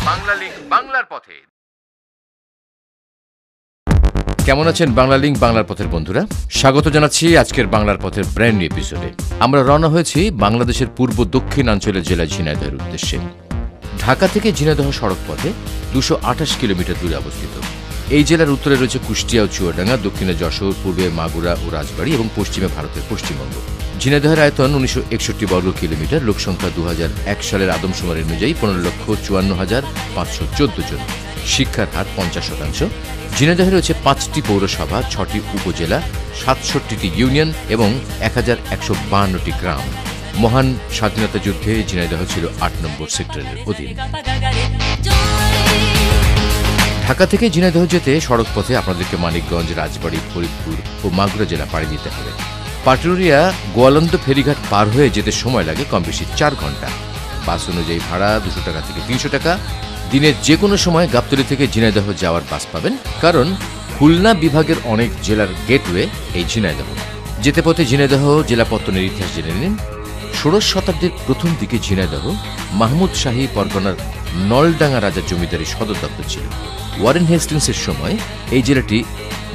Bangla link বাংলার পথে। কেমন আছেন বাংলা লিংক বাংলার পথের বন্ধুরা? স্বাগত জানাচ্ছি আজকের বাংলার পথের ব্র্যান্ড নিউ এপিসোডে। আমরা রওনা হয়েছি বাংলাদেশের পূর্ব দক্ষিণাঞ্চলের জেলা ঝিনাইদহের উদ্দেশ্যে। ঢাকা থেকে ঝিনাইদহ সড়ক পথে 228 কিলোমিটার দূরে অবস্থিত। এই জেলার উত্তরে রয়েছে কুষ্টিয়া ও চুয়াডাঙ্গা, দক্ষিণে যশোর, পূর্বে মাগুরা ও রাজবাড়ী এবং পশ্চিমে ভারতের পশ্চিমবঙ্গ। ঝিনাইদহের আয়তন 1961 বর্গ কিলোমিটার, লোকসংখ্যা 2001 সালের আদমশুমারি অনুযায়ী 15,54,514 জন। শিক্ষার হার 50%। ঝিনাইদহে রয়েছে 5টি পৌরসভা, 6টি উপজেলা, 67টি ইউনিয়ন এবং 1152টি গ্রাম। মহান স্বাধীনতা যুদ্ধে ঝিনাইদহ ছিল 8 নম্বর সেক্টরের অধীন। ঢাকা থেকে ঝিনাইদহ যেতে সড়ক পথে আপনাদেরকে মানিকগঞ্জ, রাজবাড়ী, ফরিদপুর ও মাগুরা জেলা পাড়ি দিতে হবে। পাটুরিয়া গোয়ালন্দ ফেরিঘাট পার হয়ে যেতে সময় লাগে কম বেশি 4 ঘন্টা। বাস অনুযায়ী ভাড়া 200 টাকা থেকে 300 টাকা। দিনের যে কোনো সময় গাবতলী থেকে ঝিনাইদহ যাওয়ার বাস পাবেন, কারণ খুলনা বিভাগের অনেক জেলার গেটওয়ে এই ঝিনাইদহ। যেতে পথে ঝিনাইদহ জেলা পত্তনের ইতিহাস জেনে নিন। 16 শতাব্দীর প্রথম দিকে ঝিনাইদহ মাহমুদ শাহী পরগনার নলডাঙ্গা রাজার জমিদারি সদর দপ্তর ছিল। ওয়ারেন হেস্টিংসের সময় এই জেলাটি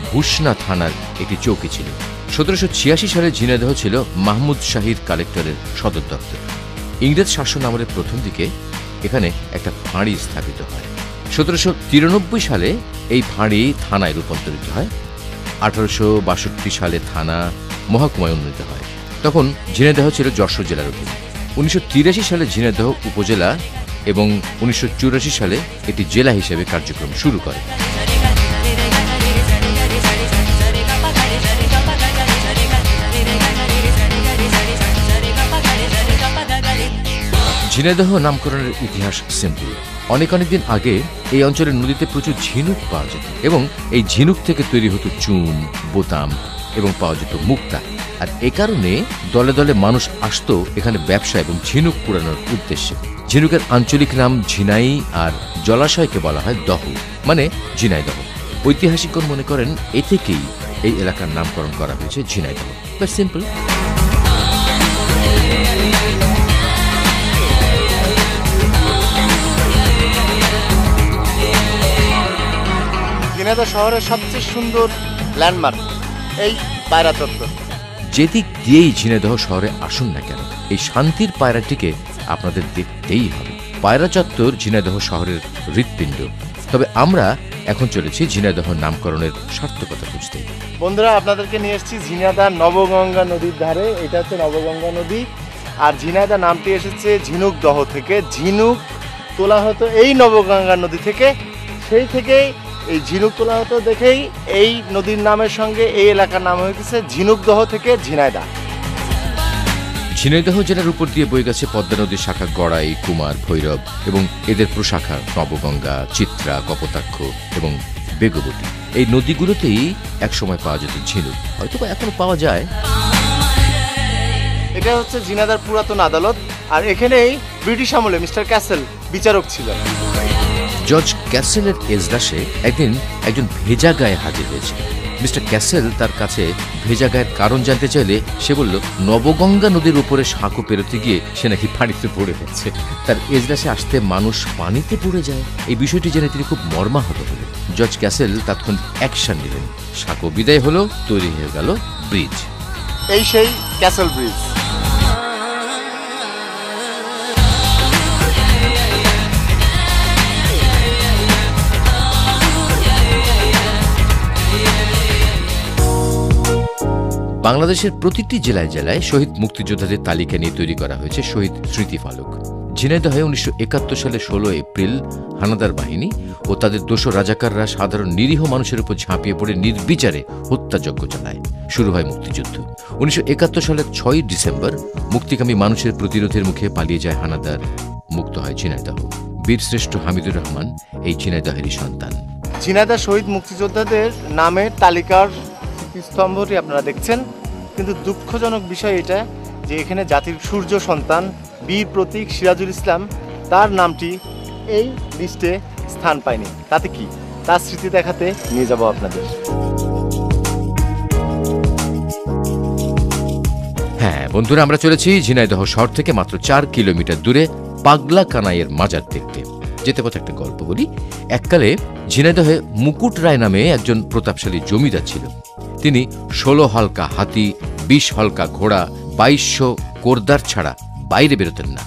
ভূষণা থানার একটি চৌকি ছিল। 1786 সালে ঝিনাইদহ ছিল মাহমুদ শাহীর কালেক্টরের সদর দপ্তর। ইংরেজ শাসন আমলের প্রথম দিকে এখানে একটা ফাঁড়ি স্থাপিত হয়। 1793 সালে এই ফাঁড়ি থানায় রূপান্তরিত হয়। 1862 সালে থানা মহকুমায় উন্নীত হয়। তখন ঝিনাইদহ ছিল যশোর জেলার অধীন। 1983 সালে ঝিনাইদহ উপজেলা এবং 1984 সালে এটি জেলা হিসেবে কার্যক্রম শুরু করে। ঝিনাইদহ নামকরণের ইতিহাস সিম্পল। অনেক দিন আগে এই অঞ্চলের নদীতে প্রচুর ঝিনুক পাওয়া যেত এবং এই ঝিনুক থেকে তৈরি হতো চুন, বোতাম এবং পাওয়া যেত মুক্তা। আর এ কারণে দলে দলে মানুষ আসতো এখানে ব্যবসা এবং ঝিনুক কুড়ানোর উদ্দেশ্যে। ঝিনুকের আঞ্চলিক নাম ঝিনাই, আর জলাশয়কে বলা হয় দহ, মানে ঝিনাইদহ। ঐতিহাসিকগণ মনে করেন এ থেকেই এই এলাকার নামকরণ করা হয়েছে ঝিনাইদহ। But simple. ঝিনাইদহ শহরের সবচেয়ে সুন্দর ল্যান্ডমার্ক এই পায়রা চত্বর। যেদিক দিয়েই ঝিনাইদহ শহরে আসুন না কেন, এই শান্তির পায়রাটিকে আপনাদের দেখতেই হবে। পায়রা চত্বর ঝিনাইদহ শহরের হৃৎপিণ্ড। তবে আমরা এখন চলেছি ঝিনাইদহ নামকরণের সার্থকতা খুঁজতে। বন্ধুরা, আপনাদেরকে নিয়ে এসেছি ঝিনাইদহ নবগঙ্গা নদীর ধারে। এটা হচ্ছে নবগঙ্গা নদী, আর ঝিনাইদহ নামটি এসেছে ঝিনুক দহ থেকে। ঝিনুক তোলা হতো এই নবগঙ্গা নদী থেকে, সেই থেকেই এই ঝিনুক তোলা হতো দেখেই এই নদীর নামের সঙ্গে এই এলাকার নাম হয়ে গেছে ঝিনুকদহ থেকে ঝিনাইদহ। ঝিনাইদহ জেলার উপর দিয়ে বয়ে গেছে পদ্মা নদীর শাখা গড়াই, কুমার, ভৈরব এবং এদের প্রশাখা নবগঙ্গা, চিত্রা, কপোতাক্ষ এবং বেগবতী। এই নদীগুলোতেই একসময় পাওয়া যেত ঝিনুক, হয়তো এখনো পাওয়া যায়। এটা হচ্ছে ঝিনাইদহর পুরাতন আদালত, আর এখানেই ব্রিটিশ আমলে মিস্টার ক্যাসেল বিচারক ছিলেন। জজ ক্যাসেলের এজলাসে একদিন একজন ভেজা গায়ে হাজির হয়েছিল। মিস্টার ক্যাসেল তার কাছে ভেজা গায়ের কারণ জানতে চাইলে সে বলল নবগঙ্গা নদীর উপরে সাঁকো পেরোতে গিয়ে সে নাকি পানিতে পড়ে গেছে। তার এজলাসে আসতে মানুষ পানিতে পড়ে যায়, এই বিষয়টি জেনে তিনি খুব মর্মাহত হলেন। জজ ক্যাসেল তাৎক্ষণিক অ্যাকশন নিলেন। সাঁকো বিদায় হলো, তৈরি হয়ে গেল ব্রিজ। এই সেই ক্যাসেল ব্রিজ। বাংলাদেশের প্রতিটি জেলায় জেলায় শহীদ মুক্তিযোদ্ধাদের তালিকা নিয়ে তৈরি করা হয়েছে শহীদ স্মৃতিফলক। ঝিনাইদহে 1971 সালে 16 এপ্রিল হানাদার বাহিনী ও তাদের দোসর রাজাকাররা সাধারণ নিরীহ মানুষের উপর ঝাঁপিয়ে পড়ে নির্বিচারে হত্যাযজ্ঞ চালায়। শুরু হয় মুক্তিযুদ্ধ। 1971 সালের 6 ডিসেম্বর মুক্তিকামী মানুষের প্রতিরোধের মুখে পালিয়ে যায় হানাদার। মুক্ত হয় ঝিনাইদহ। বীরশ্রেষ্ঠ হামিদুর রহমান এই ঝিনাইদহেরই সন্তান। ঝিনাইদহ শহীদ মুক্তিযোদ্ধাদের নামের তালিকার স্তম্ভটি আপনারা দেখছেন, কিন্তু দুঃখজনক বিষয় এটা যে এখানে জাতির সূর্য সন্তান বীর প্রতীক সিরাজুল ইসলাম, তার নামটি এই লিস্টে স্থান পায়নি। তাতে কি, তার স্মৃতি দেখাতে নিয়ে যাব আপনাদের। হ্যাঁ বন্ধুরা, আমরা চলেছি ঝিনাইদহ শহর থেকে মাত্র 4 কিলোমিটার দূরে পাগলা কানাইয়ের মাজার দেখতে। যেতে পথে একটা গল্প বলি। এককালে ঝিনাইদহে মুকুট রায় নামে একজন প্রতাপশালী জমিদার ছিল। তিনি 16 হালকা হাতি, 20 হালকা ঘোড়া, 2200 কোরদার ছাড়া বাইরে বেরোতেন না।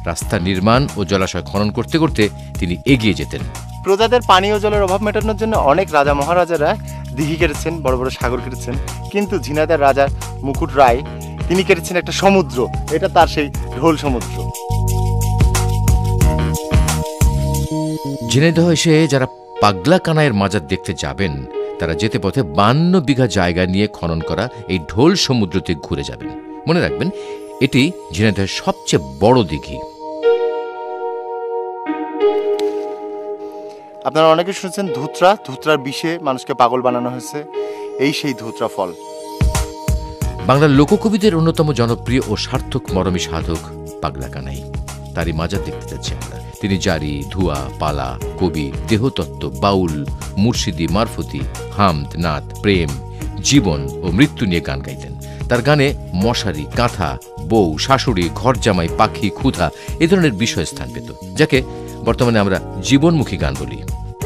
রাস্তা নির্মাণ ও জলাশয় খনন করতে করতে তিনি এগিয়ে যেতেন। প্রজাদের পানীয় জলের অভাব মেটানোর জন্য অনেক রাজা মহারাজারা দিঘি কেটেছেন, বড় বড় সাগর কেটেছেন, কিন্তু ঝিনাইদহের রাজা মুকুট রায় তিনি কেটেছেন একটা সমুদ্র। এটা তার সেই ঢোল সমুদ্র। ঝিনাইদহ এসে যারা পাগলা কানাইয়ের মাজার দেখতে যাবেন তারা যেতে পথে 52 বিঘা জায়গা নিয়ে খনন করা এই ঢোল সমুদ্রতে ঘুরে যাবেন। মনে রাখবেন, এটি ঝিনাইদহের সবচেয়ে বড় দিঘি। আপনারা অনেকে শুনেছেন ধুতরা, ধুতরার বিষে মানুষকে পাগল বানানো হয়েছে। এই সেই ধুতরা ফল। বাংলার লোককবিদের অন্যতম জনপ্রিয় ও সার্থক মরমী সাধক পাগলা কানাই, তারই মাজার দেখতে যাচ্ছি আমরা। তিনি জারি, ধুয়া, পালা, কবি, দেহতত্ত্ব, বাউল, মুর্শিদি, মারফতি, হামদ, নাত, প্রেম, জীবন ও মৃত্যু নিয়ে গান গাইতেন। তার গানে মশারি, কাঁথা, বউ, শাশুড়ি, ঘর জামাই, পাখি, ক্ষুধা এ ধরনের বিষয় স্থান পেত, যাকে বর্তমানে আমরা জীবনমুখী গান বলি।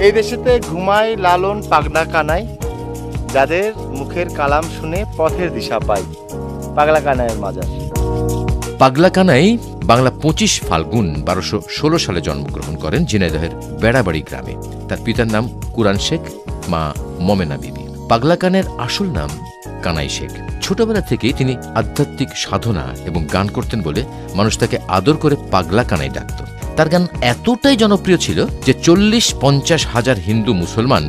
এই দেশেতে ঘুমায় লালন পাগলা কানাই, যাদের মুখের কালাম শুনে পথের দিশা পাই। পাগলা কানাইয়ের মাজার। পাগলা কানাই বাংলা 25 ফাল্গুন 1216 সালে জন্মগ্রহণ করেন ঝিনাইদহের বেড়াবাড়ি গ্রামে। তার পিতার নাম কুরআন শেখ, মা মমেনা বিবি। পাগলা কানাইয়ের আসল নাম কানাই শেখ। ছোটবেলা থেকেই তিনি আধ্যাত্মিক সাধনা এবং গান করতেন বলে মানুষ তাকে আদর করে পাগলা কানাই ডাকত। তার গান এতটাই জনপ্রিয় ছিল যে 40-50 হাজার হিন্দু মুসলমান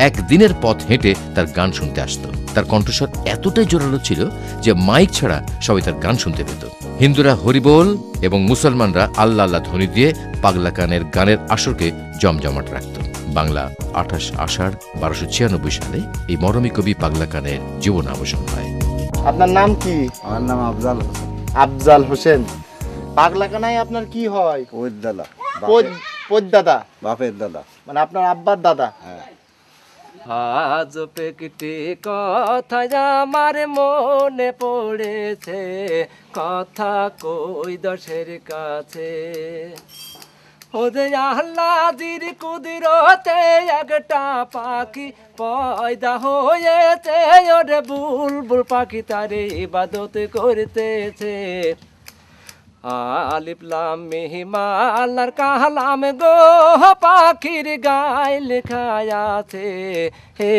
একদিনের পথ হেঁটে তার গান শুনতে আসত। তার কণ্ঠস্বর এতটাই জোরালো ছিল যে মাইক ছাড়া সবাই তার গান শুনতে পেত। হিন্দুরা হরিবোল এবং মুসলমানরা আল্লাহ আল্লাহ ধ্বনি দিয়ে পাগলা কানাইয়ের গানের আসরকে জমজমাট রাখত। বাংলা 28 আষাঢ় 1296 সালে এই মরমী কবি পাগলা কানাইয়ের জীবনাবসান হয়। আপনার নাম কি? আমার নাম আফজাল হোসেন। আফজাল হোসেন। পাগলা কানাই আপনার কি হয়? ওর দাদা, দাদা, বাপের দাদা, মানে আপনার আব্বার দাদা। হ্যাঁ। আজ পেকটি কথা আমার মনে পড়েছে, কথা কই দশের কাছে। ওদের আহ্লাদির কুদিরতে একটা পাখি পয়দা হয়েছে, ওরে বুলবুল পাখি তারে ইবাদত করতেছে। আলিফ লাম মিম আল্লাহর কালাম গো, পাখির গায়ে লেখা আছে হে।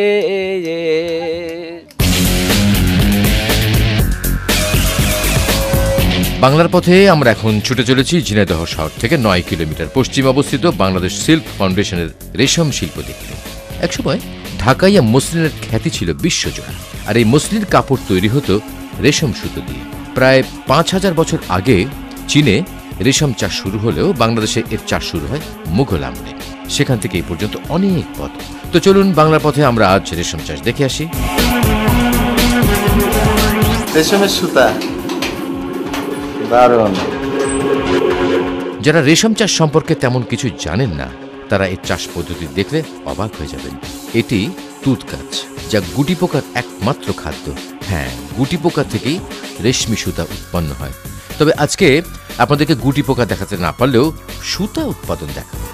বাংলার পথে আমরা এখন ছুটে চলেছি ঝিনাইদহ শহর থেকে 9 কিলোমিটার পশ্চিমে অবস্থিত বাংলাদেশ সিল্ক ফাউন্ডেশনের রেশম শিল্প দেখতে। একসময় ঢাকাইয়া মসলিনের খ্যাতি ছিল বিশ্বজোড়া, আর এই মসলিন কাপড় তৈরি হতো রেশম সুতো দিয়ে। প্রায় 5000 বছর আগে চীনে রেশম চাষ শুরু হলেও বাংলাদেশে এর চাষ শুরু হয় মুঘল আমলে। সেখান থেকে এই পর্যন্ত অনেক পথ। তো চলুন বাংলার পথে আমরা আজ রেশম চাষ দেখে আসি। রেশমের সুতা দারুণ। যারা রেশম চাষ সম্পর্কে তেমন কিছু জানেন না তারা এই চাষ পদ্ধতি দেখলে অবাক হয়ে যাবেন। এটি তুঁত গাছ, যা গুটি পোকার একমাত্র খাদ্য। হ্যাঁ, গুটি পোকা থেকেই রেশমি সুতা উৎপন্ন হয়। তবে আজকে আপনাদেরকে গুটি পোকা দেখাতে না পারলেও সুতা উৎপাদন দেখাবো।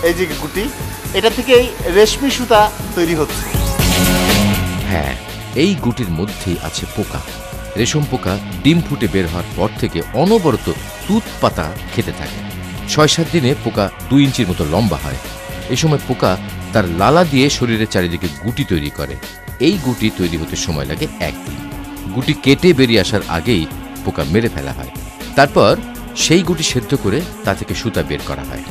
এই যে গুটি, এটা থেকেই রেশমি সুতা তৈরি হচ্ছে। হ্যাঁ, এই গুটির মধ্যেই আছে পোকা। রেশম পোকা ডিম ফুটে বের হওয়ার পর থেকে অনবরত তুঁত পাতা খেতে থাকে। 6-7 দিনে পোকা 2 ইঞ্চির মতো লম্বা হয়। এই সময় পোকা তার লালা দিয়ে শরীরের চারিদিকে গুটি তৈরি করে। এই গুটি তৈরি হতে সময় লাগে 1 দিন। গুটি কেটে বেরিয়ে আসার আগেই পোকা মেরে ফেলা হয়। তারপর সেই গুটি সেদ্ধ করে তা থেকে সুতা বের করা হয়।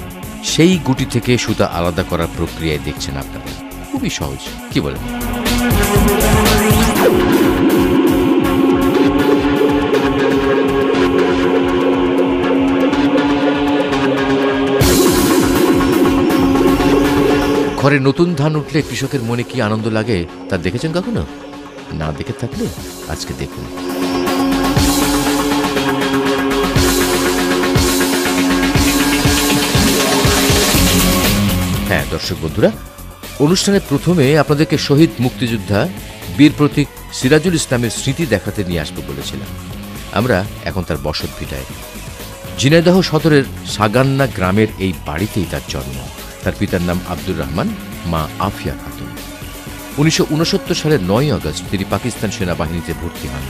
সেই গুটি থেকে সুতা আলাদা করার প্রক্রিয়ায় দেখছেন আপনারা। খুবই সহজ, কি বলেন? ঘরে নতুন ধান উঠলে কৃষকের মনে কি আনন্দ লাগে তা দেখেছেন কখনো? না দেখে থাকলে আজকে দেখুন। হ্যাঁ দর্শক বন্ধুরা, অনুষ্ঠানের প্রথমে আপনাদেরকে শহীদ মুক্তিযোদ্ধা বীর প্রতীক সিরাজুল ইসলামের স্মৃতি দেখাতে নিয়ে আসবো বলেছিলাম। আমরা এখন তার বসত ভিটায়। ঝিনাইদহ সদরের সাগান্না গ্রামের এই বাড়িতেই তার জন্ম। তার পিতার নাম আব্দুর রহমান, মা আফিয়া খাতুন। 1969 সালের 9 আগস্ট তিনি পাকিস্তান সেনাবাহিনীতে ভর্তি হন।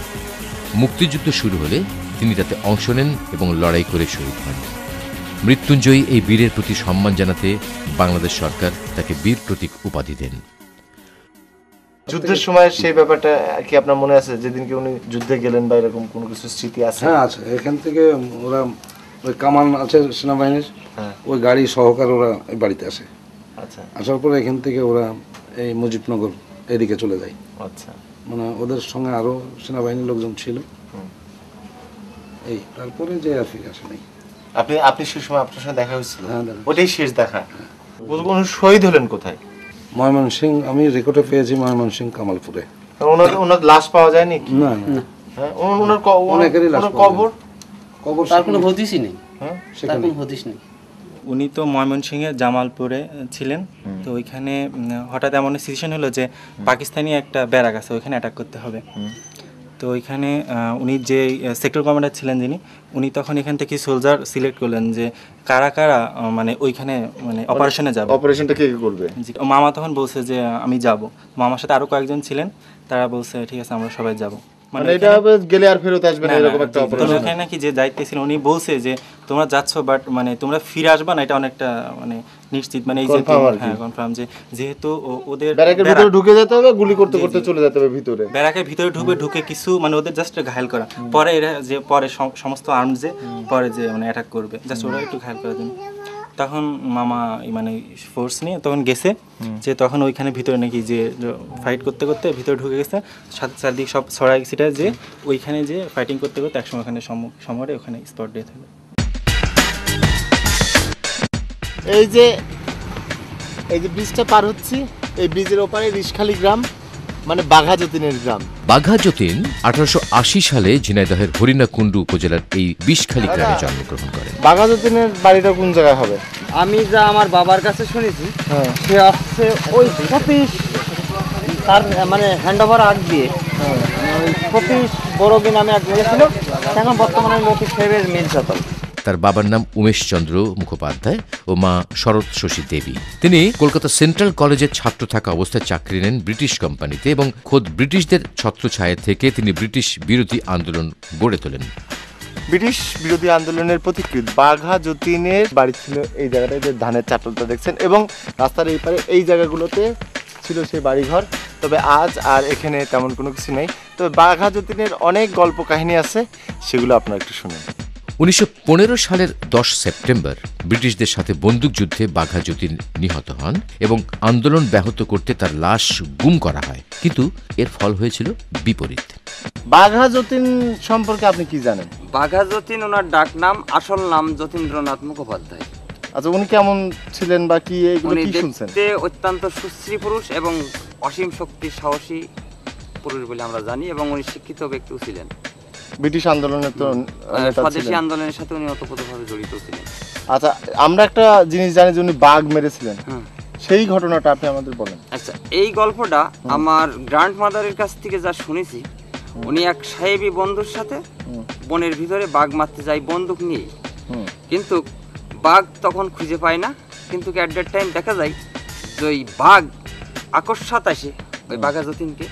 মুক্তিযুদ্ধ শুরু হলে তিনি তাতে অংশ নেন এবং লড়াই করে শহীদ হন। মৃত্যুঞ্জয়ী এই বীরের প্রতি সম্মান জানাতে বাংলাদেশ সরকার তাকে বীর প্রতীক উপাধি দেন। যুদ্ধের সময় সেই ব্যাপারটা কি আপনার মনে আছে, যেদিনকে উনি যুদ্ধে গেলেন বা এরকম কোনো কিছু স্মৃতি আছে? হ্যাঁ আছে, এখান থেকে ওরা ওই কামান আছে সেনাবাহিনীর, ওই গাড়ি সহকারে ওরা এই বাড়িতে আসে। আচ্ছা আসার পরে এখান থেকে ওরা এই মুজিবনগর এদিকে চলে যায়। আচ্ছা, মানে ওদের সঙ্গে আরো সেনাবাহিনীর লোকজন ছিল। এই তারপরে যে আর ফিরে আসে নাই। আপনি সেই সময় আপনার সঙ্গে দেখা হয়েছিল? হ্যাঁ, দেখা। ওটাই শেষ দেখা। উনি শহীদ হলেন কোথায়? ময়মনসিংহ, আমি রেকর্ডে পেয়েছি ময়মনসিংহ কামালপুরে। ওনার লাশ পাওয়া যায়নি? না না, হ্যাঁ, ওনার অনেকেরই লাশ পাওয়া কবর কবর তার কোনো হদিসই নেই, হ্যাঁ তার কোনো হদিস নেই। উনি তো ময়মনসিংহের জামালপুরে ছিলেন। তো ওইখানে হঠাৎ এমন সিচুয়েশন হলো যে পাকিস্তানি একটা ব্যারাক আছে, ওইখানে অ্যাটাক করতে হবে। তো ওইখানে উনি যে সেক্টর কমান্ডার ছিলেন যিনি, উনি তখন এখান থেকে সোলজার সিলেক্ট করলেন যে কারা কারা মানে ওইখানে মানে অপারেশনে যাবে। অপারেশনটা কে করবে? মামা তখন বলছে যে আমি যাব। মামার সাথে আরও কয়েকজন ছিলেন, তারা বলছে ঠিক আছে আমরা সবাই যাব। মানে এটা গেলে আর ফেরত আসবে না এরকম একটা অপারেশন। ওখানে নাকি যে দায়িত্বে ছিল উনি বলছে যে তোমরা যাচ্ছ বাট মানে তোমরা ফিরে আসবা না, এটা অনেকটা মানে নিশ্চিত, মানে এই যে হ্যাঁ কনফার্ম যে যেহেতু ওদের ব্যারাকের ভিতরে ঢুকে যেতে হবে, গুলি করতে করতে চলে যেতে হবে ভিতরে। ব্যারাকের ভিতরে ঢুকে কিছু মানে ওদের জাস্ট ঘায়াল করা, পরে এরা যে পরে সমস্ত আর্মস যে পরে যে মানে অ্যাটাক করবে, জাস্ট ওরা একটু ঘায়াল করার জন্য। তখন মামা মানে ফোর্স নিয়ে তখন গেছে, যে তখন ওইখানে ভিতরে নাকি যে ফাইট করতে করতে ভিতরে ঢুকে গেছে, চারদিকে সব ছড়াই গেছে, যে ওইখানে যে ফাইটিং করতে করতে একসময় ওখানে সমরে ওখানে স্পট ডেথ হলো। এই যে ব্রিজটা পার হচ্ছি, এই ব্রিজের ওপারে রিশখালী গ্রাম, মানে বাঘা যতীনের গ্রাম। বাঘা যতীন 1880 সালে ঝিনাইদহের হরিণাকুণ্ডু উপজেলার এই বিষখালী গ্রামে জন্মগ্রহণ করেন। বাঘা যতীনের বাড়িটা কোন জায়গায় হবে? আমি যা আমার বাবার কাছে শুনেছি, হ্যাঁ, সে আসছে ওই সতীশ, তার মানে হ্যান্ড ওভার আগ দিয়ে ওই সতীশ বড়বি নামে এক জায়গা ছিল, এখন বর্তমানে লতিফ সাহেবের মিল চাতাল। তার বাবার নাম উমেশচন্দ্র মুখোপাধ্যায় ও মা শরৎ শশী দেবী। তিনি কলকাতা সেন্ট্রাল কলেজের ছাত্র থাকা অবস্থায় চাকরি নেন ব্রিটিশ কোম্পানিতে এবং খোদ ব্রিটিশদের ছত্রছায়া থেকে তিনি ব্রিটিশ বিরোধী আন্দোলন গড়ে তোলেন। ব্রিটিশ বিরোধী আন্দোলনের পথিকৃৎ বাঘা যতীনের বাড়ি ছিল এই জায়গাটায়, যে ধানের চাটলটা দেখছেন, এবং রাস্তার এই পারে এই জায়গাগুলোতে ছিল সেই বাড়িঘর। তবে আজ আর এখানে তেমন কোনো কিছু নেই। তবে বাঘা যতীনের অনেক গল্প কাহিনী আছে, সেগুলো আপনারা একটু শুনুন। 1915 সালের 10 সেপ্টেম্বর ব্রিটিশদের সাথে বন্দুকযুদ্ধে বাঘা যতীন নিহত হন এবং আন্দোলন ব্যাহত করতে তার লাশ গুম করা হয়, কিন্তু এর ফল হয়েছিল বিপরীত। বাঘা যতীন সম্পর্কে আপনি কি জানেন? বাঘা যতীন ওনার ডাক নাম, আসল নাম যতীন্দ্রনাথ মুখোপাধ্যায়। আচ্ছা, উনি কেমন ছিলেন বা কি এইগুলো উনি কি শুনছেন? দেখতে অত্যন্ত সুশ্রী পুরুষ এবং অসীম শক্তি সাহসী পুরুষ বলে আমরা জানি, এবং উনি শিক্ষিত ব্যক্তিও ছিলেন। ব্রিটিশ আন্দোলনের তো নেতা স্বদেশী ছিলেন। আন্দোলনের সাথে উনি ওতপ্রোতভাবে জড়িত ছিলেন। আচ্ছা, আমরা একটা জিনিস জানি যে উনি বাঘ মেরেছিলেন, হুম। সেই ঘটনাটা আপনি আমাদের বলেন। আচ্ছা, এই গল্পটা আমার গ্র্যান্ড মাদারের কাছ থেকে যা শুনেছি, উনি এক সাহেবী বন্ধুর সাথে বনের ভিতরে বাঘ মারতে যায় বন্দুক নিয়ে, কিন্তু বাঘ তখন খুঁজে পায় না, কিন্তু অ্যাট দ্যাট টাইম দেখা যায় যে ওই বাঘ আকস্মাত আসে ওই বাঘা যতীনকে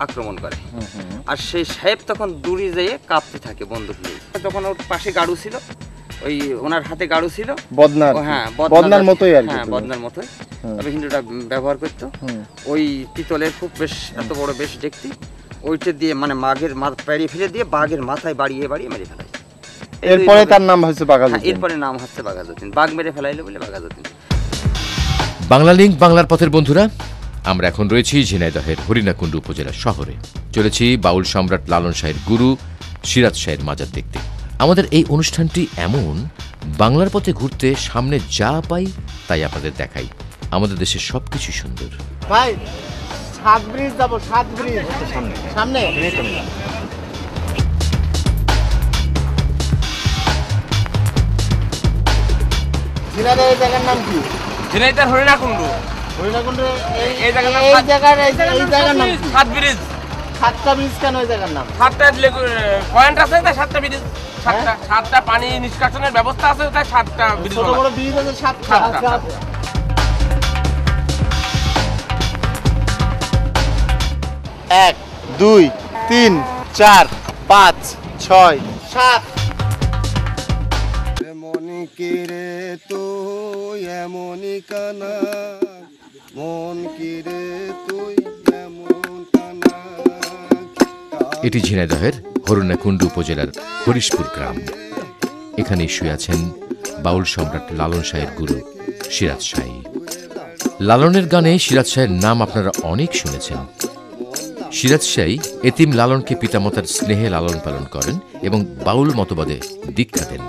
আক্রমণ করে, আর সেই সাহেব তখন দূরে যেয়ে কাঁপতে থাকে বন্দুক নিয়ে। তখন ওর পাশে গাড়ু ছিল, ওই ওনার হাতে গাড়ু ছিল বদনার, হ্যাঁ বদনার মতোই আর কি। হ্যাঁ, বদনার মতোই, তবে হিন্দুটা ব্যবহার করতো। ওই পিতলের খুব বেশ এত বড় বেশ দেখতে, ওইটা দিয়ে মানে মাঘের পেরিয়ে ফেলে দিয়ে বাঘের মাথায় বাড়িয়ে মেরে ফেলাই। এরপরে তার নাম হয়েছে বাঘা যতীন। এরপরে নাম হচ্ছে বাঘা যতীন, বাঘ মেরে ফেলাইলো বলে বাঘা যতীন। বাংলা লিঙ্ক বাংলার পথের বন্ধুরা, আমরা এখন রয়েছি ঝিনাইদহের হরিণাকুণ্ডু উপজেলা শহরে। চলেছি বাউল সম্রাট লালন শাহের গুরু সিরাজ শাহের মাজার দেখতে। আমাদের এই অনুষ্ঠানটি এমন, বাংলার পথে ঘুরতে সামনে যা পাই তাই আপনাদের দেখাই। আমাদের দেশের সবকিছু সুন্দর। ভাই, 7 ব্রিজ যাবো, 7 ব্রিজ সামনে। ঝিনাইদহ এই জায়গার নাম কি? ঝিনাইদহ হরিণাকুণ্ডু। হরিণাকুণ্ডে এই জায়গার নাম এই জায়গার নাম কি? 7 ব্রিজ। সাতটা ব্রিজ কেন ওই জায়গার নাম? 7টা পয়েন্ট আছে, তাই 7টা ব্রিজ, 7টা পানি নিষ্কাশনের ব্যবস্থা আছে, তাই 7টা ব্রিজ। ছোট বড় ব্রিজ আছে 7টা। 1 2 3 4 5 6 7। এমনই কিরে তুই এমনই কানা, মন কিরে তুই এমন কানা। এটি ঝিনাইদহের হরুণাকুণ্ড উপজেলার হরিশপুর গ্রাম। এখানে শুয়ে আছেন বাউল সম্রাট লালন শাহের গুরু সিরাজ শাহী। লালনের গানে সিরাজ শাহের নাম আপনারা অনেক শুনেছেন। সিরাজ শাহী এতিম লালনকে পিতামাতার স্নেহে লালন পালন করেন এবং বাউল মতবাদে দীক্ষা দেন।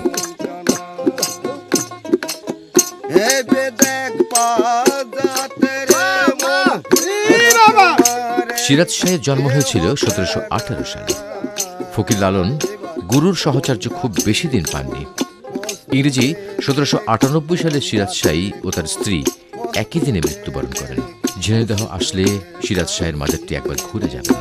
সিরাজ শাহের জন্ম হয়েছিল 1718 সালে। ফকির লালন গুরুর সহচর্য খুব বেশি দিন পাননি। ইংরেজি 1798 সালে সিরাজ শাহী ও তার স্ত্রী একই দিনে মৃত্যুবরণ করেন। ঝিনাইদহ আসলে সিরাজ শাহের মাজারটি একবার ঘুরে যাবেন।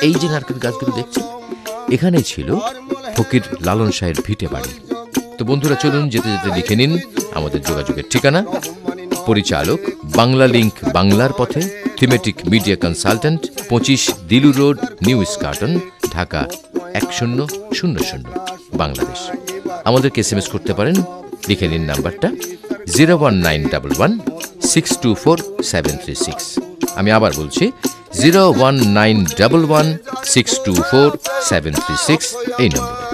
এই যে নারকেল গাছগুলো দেখছেন, এখানেই ছিল ফকির লালন শাহের ভিটে বাড়ি। তো বন্ধুরা, চলুন যেতে যেতে লিখে নিন আমাদের যোগাযোগের ঠিকানা। পরিচালক বাংলা লিংক, বাংলার পথে, থিমেটিক মিডিয়া কনসালটেন্ট, 25 দিলু রোড, নিউ স্কাটন, ঢাকা 1000, বাংলাদেশ। আমাদেরকে SMS করতে পারেন। লিখে নিন নাম্বারটা 01911624736। আমি আবার বলছি 01911624736 এই নম্বরে।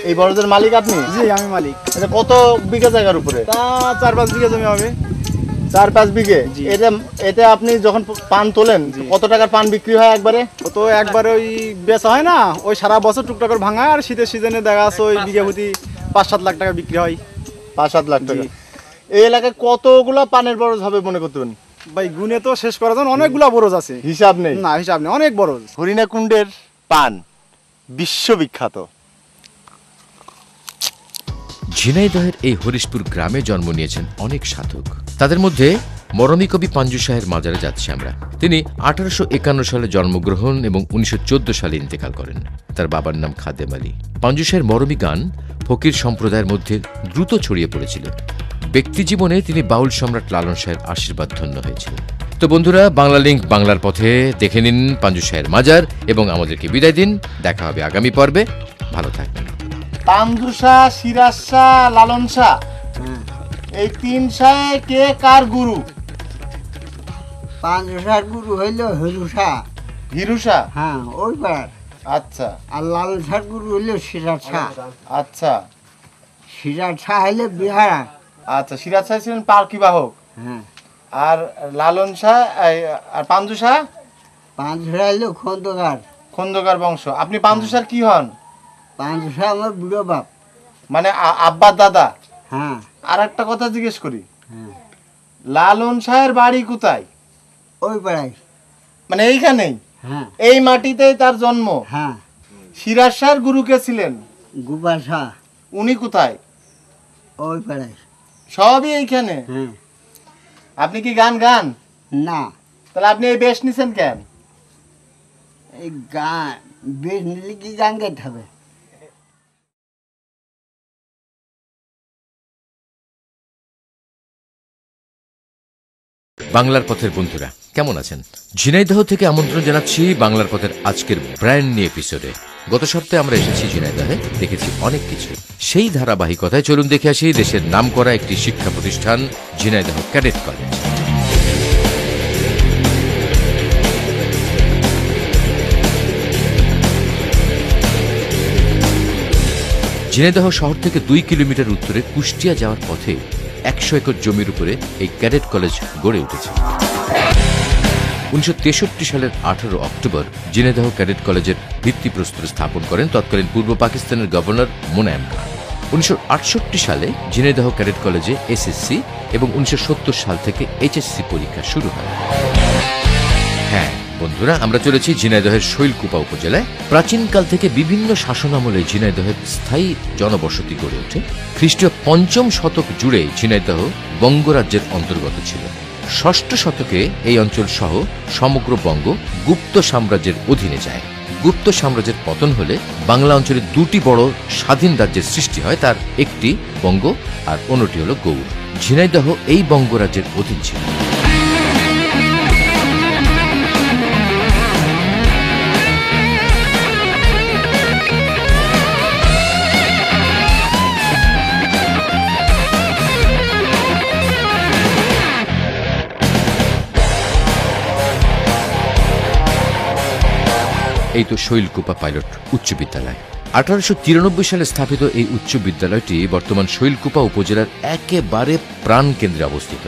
এই বড়দের মালিক আপনি? জি, আমি মালিক। এটা কত বিঘা জায়গার উপরে? তা 4-5 বিঘা জমি হবে। 4-5 বিঘে। এতে আপনি যখন পান তোলেন কত টাকার পান বিক্রি হয় একবারে? ও তো একবারে ওই বেচা হয় না, ওই সারা বছর টুকটাক করে ভাঙা, আর শীতের সিজনে দেখা আছে ওই বিঘা প্রতি 5-7 লাখ টাকা বিক্রি হয়। 5-7 লাখ টাকা। এই এলাকায় কতগুলো পানের বরজ হবে মনে করতেন? ভাই গুনে তো শেষ করা যায়, অনেকগুলা বরজ আছে, হিসাব নেই। না, হিসাব নেই, অনেক বরজ। হরিণাকুণ্ডের পান বিশ্ববিখ্যাত। ঝিনাইদহের এই হরিশপুর গ্রামে জন্ম নিয়েছেন অনেক সাধক। তাদের মধ্যে মরমী কবি পাঞ্জু শাহের মাজারে যাচ্ছি আমরা। তিনি 1851 সালে জন্মগ্রহণ এবং 1914 সালে ইন্তেকাল করেন। তার বাবার নাম খাদেম আলী। পাঞ্জু শাহের মরমী গান ফকির সম্প্রদায়ের মধ্যে দ্রুত ছড়িয়ে পড়েছিল। ব্যক্তিজীবনে তিনি বাউল সম্রাট লালন শাহের আশীর্বাদ ধন্য হয়েছিলেন। তো বন্ধুরা, বাংলা লিংক, বাংলার পথে দেখে নিন পাঞ্জু শাহের মাজার এবং আমাদেরকে বিদায় দিন। দেখা হবে আগামী পর্বে। ভালো থাকবেন। পাঞ্জু শাহ, সিরাজ শাহ, লালন শাহ, এই 3 শাহে কে কার গুরু? পাঞ্জু শাহের গুরু হইল হিরু শাহ। হিরু শাহ? হ্যাঁ, ওই বার। আচ্ছা। আর লালন শাহের গুরু হইল সিরাজ শাহ। আচ্ছা। সিরাজ শাহ হইল বিহারা। আচ্ছা, সিরাজ শাহ ছিলেন পালকি বাহক। হ্যাঁ। আর লালন শাহ আর পাঞ্জু শাহ? পাঞ্জু শাহ হইল খন্দকার। খন্দকার বংশ। আপনি পাঞ্জু শাহ কি হন? পাঞ্জু শাহ আমার বুড়ো বাপ, মানে আব্বার দাদা। হ্যাঁ। আর একটা কথা জিজ্ঞেস করি, হ্যাঁ, লালন শাহের বাড়ি কোথায়? ওই পাড়ায়। মানে এইখানেই? হ্যাঁ। এই মাটিতেই তার জন্ম? হ্যাঁ। সিরাজ শাহের গুরু কে ছিলেন? গোপাল শাহ। উনি কোথায়? ওই পাড়ায়। সবই এইখানে? হ্যাঁ। আপনি কি গান গান? না। তাহলে আপনি এই বেশ নিছেন কেন? এই গান বেশ নিলে কি গান গাইতে হবে? বাংলার পথের বন্ধুরা কেমন আছেন? ঝিনাইদহ থেকে আমন্ত্রণ জানাচ্ছি বাংলার পথের আজকের ব্র্যান্ড নিউ এপিসোডে। গত সপ্তাহে আমরা এসেছি ঝিনাইদহে, দেখেছি অনেক কিছু। সেই ধারাবাহিকতায় চলুন দেখে আসি দেশের নামকরা একটি শিক্ষা প্রতিষ্ঠান, ঝিনাইদহ ক্যাডেট কলেজ। ঝিনাইদহ শহর থেকে 2 কিলোমিটার উত্তরে কুষ্টিয়া যাওয়ার পথে 100 একর জমির উপরে এই ক্যাডেট কলেজ গড়ে উঠেছে। 1963 সালের 18 অক্টোবর ঝিনাইদহ ক্যাডেট কলেজের ভিত্তিপ্রস্তর স্থাপন করেন তৎকালীন পূর্ব পাকিস্তানের গভর্নর মোনায়েম খান। 1968 সালে ঝিনাইদহ ক্যাডেট কলেজে SSC এবং 1970 সাল থেকে HSC পরীক্ষা শুরু হয়। হ্যাঁ, বন্ধুরা, আমরা চলেছি ঝিনাইদহের শৈলকুপা উপজেলায়। প্রাচীনকাল থেকে বিভিন্ন শাসনামলে ঝিনাইদহের স্থায়ী জনবসতি গড়ে ওঠে। খ্রিস্টীয় ৫ম শতক জুড়ে ঝিনাইদহ বঙ্গরাজ্যের অন্তর্গত ছিল। ৬ষ্ঠ শতকে এই অঞ্চল সহ সমগ্র বঙ্গ গুপ্ত সাম্রাজ্যের অধীনে যায়। গুপ্ত সাম্রাজ্যের পতন হলে বাংলা অঞ্চলে দুটি বড় স্বাধীন রাজ্যের সৃষ্টি হয়, তার একটি বঙ্গ আর অন্যটি হল গৌড়। ঝিনাইদহ এই বঙ্গরাজ্যের অধীন ছিল। এই তো শৈলকুপা পাইলট উচ্চ বিদ্যালয়। 1893 সালে স্থাপিত এই উচ্চ বিদ্যালয়টি বর্তমান শৈলকুপা উপজেলার একেবারে প্রাণ কেন্দ্রে অবস্থিত।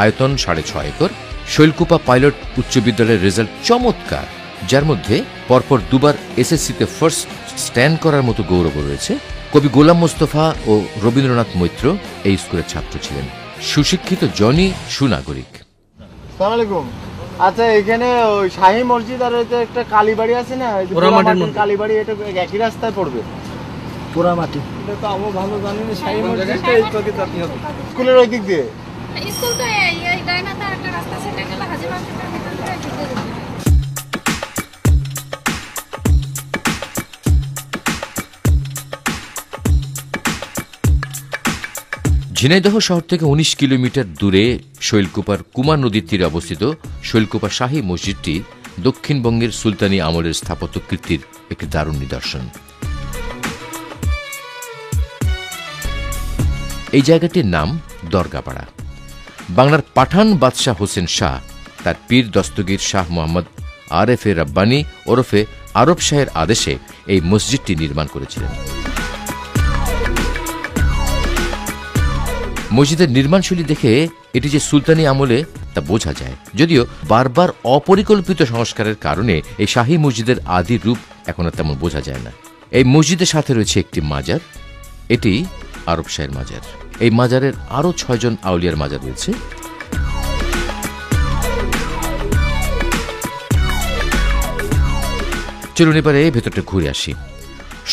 আয়তন 6.5 একর। শৈলকুপা পাইলট উচ্চ বিদ্যালয়ের রেজাল্ট চমৎকার, যার মধ্যে পরপর দুবার এসএসসিতে ফার্স্ট স্ট্যান্ড করার মতো গৌরব রয়েছে। কবি গোলাম মোস্তফা ও রবীন্দ্রনাথ মৈত্র এই স্কুলের ছাত্র ছিলেন। সুশিক্ষিত জনই সুনাগরিক। আসসালামু আলাইকুম। আচ্ছা, এখানে ওই শাহী মসজিদ আর একটা কালীবাড়ি আছে না, কালীবাড়ি, এটা একই রাস্তায় পড়বে? পোড়ামাটি। এটা তো আমি ভালো জানি না। শাহী মসজিদটা এই চকে যাতে হবে স্কুলের ওই দিক দিয়ে। স্কুল তো এই গায়নাতে একটা রাস্তা সেটা গেল হাজী মার্কেটের ভিতর দিয়ে ঢুকে যাবে। ঝিনাইদহ শহর থেকে 19 কিলোমিটার দূরে শৈলকুপার কুমার নদীর তীরে অবস্থিত শৈলকুপা শাহী মসজিদটি দক্ষিণবঙ্গের সুলতানি আমলের স্থাপত্য কীর্তির একটি দারুণ নিদর্শন। এই জায়গাটির নাম দরগাপাড়া। বাংলার পাঠান বাদশাহ হোসেন শাহ তার পীর দস্তগীর শাহ মোহাম্মদ আরেফে রব্বানী ওরফে আরব শাহের আদেশে এই মসজিদটি নির্মাণ করেছিলেন। মসজিদের নির্মাণশৈলী দেখে এটি যে সুলতানি আমলে তা বোঝা যায়, যদিও বারবার অপরিকল্পিত সংস্কারের কারণে এই শাহী মসজিদের আদি রূপ এখন আর তেমন বোঝা যায় না। এই মসজিদের সাথে রয়েছে একটি মাজার, এটি আরব শাহের মাজার। এই মাজারের আরও 6 জন আউলিয়ার মাজার রয়েছে। চলুন এবারে ভেতরটা ঘুরে আসি।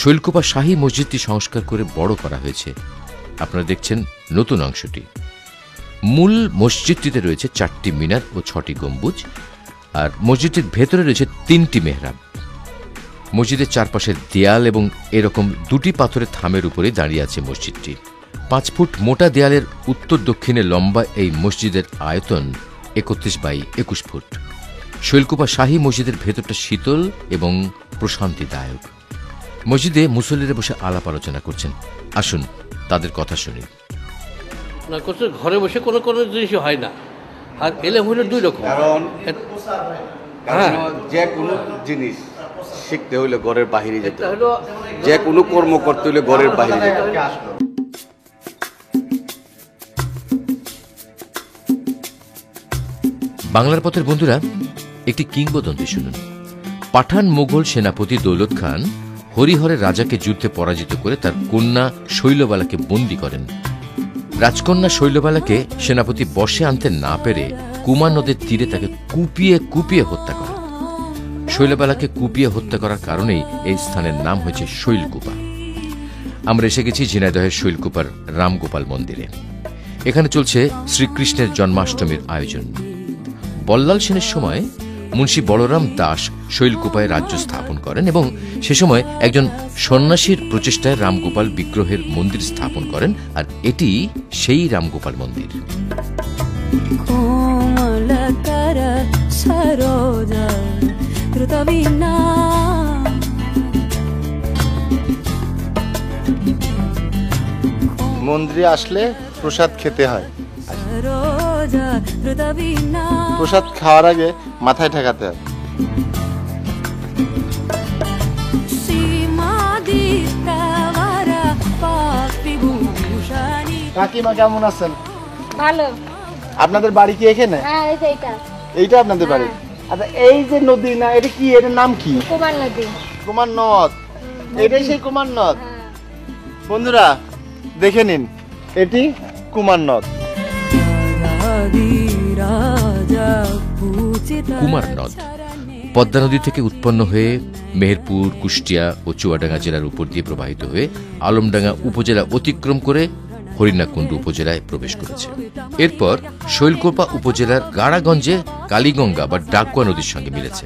শৈলকুপা শাহী মসজিদটি সংস্কার করে বড় করা হয়েছে। আপনারা দেখছেন নতুন অংশটি। মূল মসজিদটিতে রয়েছে 4টি মিনার ও 6টি গম্বুজ, আর মসজিদটির ভেতরে রয়েছে 3টি মেহরাব। মসজিদের চারপাশের দেয়াল এবং এরকম 2টি পাথরের থামের উপরে দাঁড়িয়ে আছে মসজিদটি। 5 ফুট মোটা দেয়ালের উত্তর দক্ষিণে লম্বা এই মসজিদের আয়তন 31/21 ফুট। শৈলকুপা শাহী মসজিদের ভেতরটা শীতল এবং প্রশান্তিদায়ক। মসজিদে মুসল্লিরা বসে আলাপ আলোচনা করছেন। আসুন তাদের কথা শুনি। ঘরে বসে কোনো কোনো জিনিসই হয় না, আর এলে হইলে 2 রকম। কারণ যে কোনো জিনিস শিখতে হইলে ঘরের বাহিরে যেতে হবে, যে কোনো কর্ম করতে হইলে ঘরের বাহিরে যেতে হবে। বাংলার পথের বন্ধুরা, একটি কিংবদন্তি শুনুন। পাঠান মোগল সেনাপতি দৌলত খান হরিহরের রাজাকে যুদ্ধে পরাজিত করে তার কন্যা শৈলবালাকে বন্দী করেন। রাজকন্যা শৈলবালাকে সেনাপতি বশে আনতে না পেরে কুমার নদের তীরে তাকে কুপিয়ে কুপিয়ে হত্যা করেন। শৈলবালাকে কুপিয়ে হত্যা করার কারণেই এই স্থানের নাম হয়েছে শৈলকুপা। আমরা এসে গেছি ঝিনাইদহের শৈলকুপার রামগোপাল মন্দিরে। এখানে চলছে শ্রীকৃষ্ণের জন্মাষ্টমীর আয়োজন। বল্লাল সেনের সময় মুন্সী বলরাম দাস শৈলকুপায় রাজ্য স্থাপন করেন এবং সে সময় একজন সন্ন্যাসীর প্রচেষ্টায় রামগোপাল বিগ্রহের মন্দির স্থাপন করেন, আর এটি সেই রামগোপাল মন্দির। মন্দিরে আসলে প্রসাদ খেতে হয়। প্রসাদ খাওয়ার আগে মাথায় ঠেকাতে হয়। কাকিমা কেমন আছেন? ভালো। আপনাদের বাড়ি কি এখানে? হ্যাঁ, এইটা আপনাদের বাড়ি। আচ্ছা, এই যে নদী না, এটা কি, এটার নাম কি? কুমার নদী। কুমার নদ। এটাই সেই কুমার নদ। বন্ধুরা দেখে নিন, এটি কুমার নদ। কুমার নদ পদ্মা নদী থেকে উৎপন্ন হয়ে মেহেরপুর, কুষ্টিয়া ও চুয়াডাঙ্গা জেলার উপর দিয়ে প্রবাহিত হয়ে আলমডাঙ্গা উপজেলা অতিক্রম করে হরিণাকুণ্ডু উপজেলায় প্রবেশ করেছে। এরপর শৈলকুপা উপজেলার গাড়াগঞ্জে কালীগঙ্গা বা ডাকুয়া নদীর সঙ্গে মিলেছে।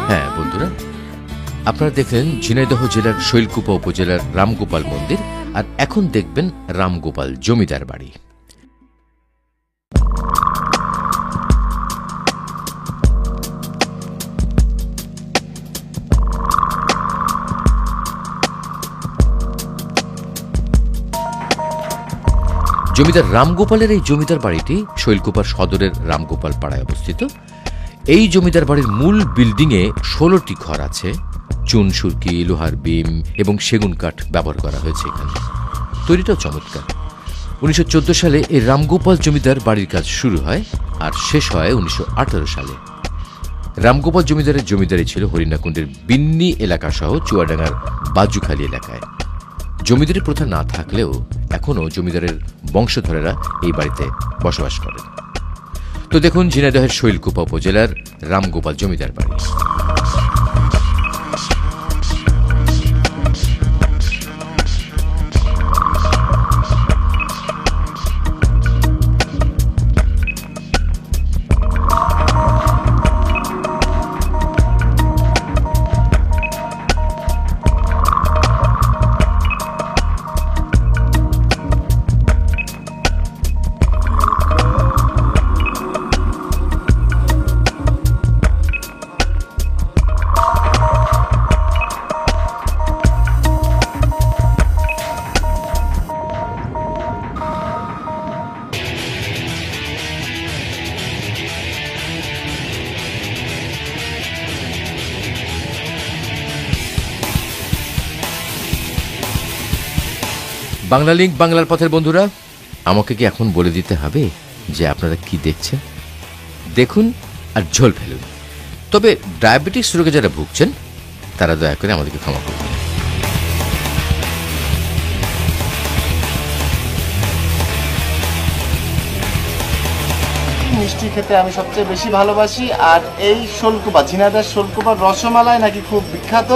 হ্যাঁ বন্ধুরা, আপনারা দেখলেন ঝিনাইদহ জেলার শৈলকুপা উপজেলার রামগোপাল মন্দির, আর এখন দেখবেন রামগোপাল জমিদার বাড়ি। জমিদার রামগোপালের এই জমিদার বাড়িটি শৈলকুপার সদরের রামগোপাল পাড়ায় অবস্থিত। এই জমিদার বাড়ির মূল বিল্ডিংয়ে 16টি ঘর আছে। চুন সুরকি, লোহার বিম এবং সেগুন কাঠ ব্যবহার করা হয়েছে এখানে। তৈরিটাও চমৎকার। 1914 সালে এই রামগোপাল জমিদার বাড়ির কাজ শুরু হয় আর শেষ হয় 1918 সালে। রামগোপাল জমিদারের জমিদারি ছিল হরিণাকুণ্ডের বিন্নি এলাকা সহ চুয়াডাঙ্গার বাজুখালী এলাকায়। জমিদারি প্রথা না থাকলেও এখনও জমিদারের বংশধরেরা এই বাড়িতে বসবাস করেন। তো দেখুন ঝিনাইদহের শৈলকুপা উপজেলার রামগোপাল জমিদার বাড়ি। বাংলা লিংক বাংলার পথের বন্ধুরা, আমাকে কি এখন বলে দিতে হবে যে আপনারা কি দেখছেন? দেখুন আর ঝোল ফেলুন। তবে ডায়াবেটিস রোগে যারা ভুগছেন তারা দয়া করে আমাদেরকে ক্ষমা করবেন। মিষ্টি খেতে আমি সবচেয়ে বেশি ভালোবাসি, আর এই শৈলকুপা, ঝিনাইদহের শৈলকুপার রসমালাই নাকি খুব বিখ্যাত।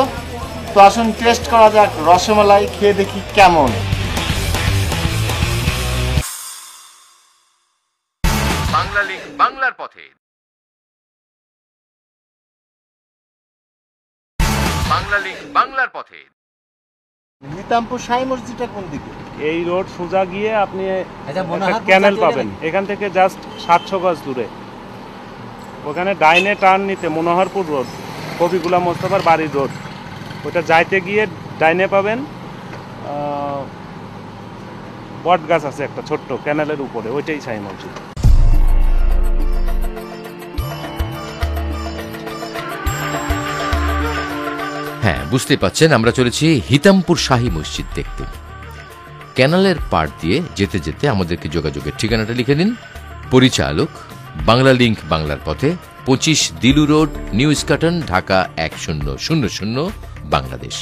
তো আসুন টেস্ট করা যাক রসমালাই, খেয়ে দেখি কেমন। বাংলা লিংক বাংলার পথে, বাংলা লিংক বাংলার পথে। নিতামপুর শাহী মসজিদটা কোন দিকে? এই রোড সোজা গিয়ে আপনি ক্যানেল পাবেন, এখান থেকে জাস্ট 700 গজ দূরে। ওখানে ডাইনে টার্ন নিতে মনোহরপুর রোড, কবি গুলাম মোস্তফার বাড়ির রোড, ওটা যাইতে গিয়ে ডাইনে পাবেন বট গাছ আছে একটা ছোট্ট ক্যানেলের উপরে, ওইটাই শাহী মসজিদ। হ্যাঁ, বুঝতে পাচ্ছেন আমরা চলেছি হিতামপুর শাহী মসজিদ দেখতে। ক্যানালের পাড় দিয়ে যেতে যেতে আমাদেরকে যোগাযোগের ঠিকানাটা লিখে দিন। পরিচালক, বাংলা লিংক বাংলার পথে, 25 দিলু road, new Eskaton, Dhaka 1000 Bangladesh.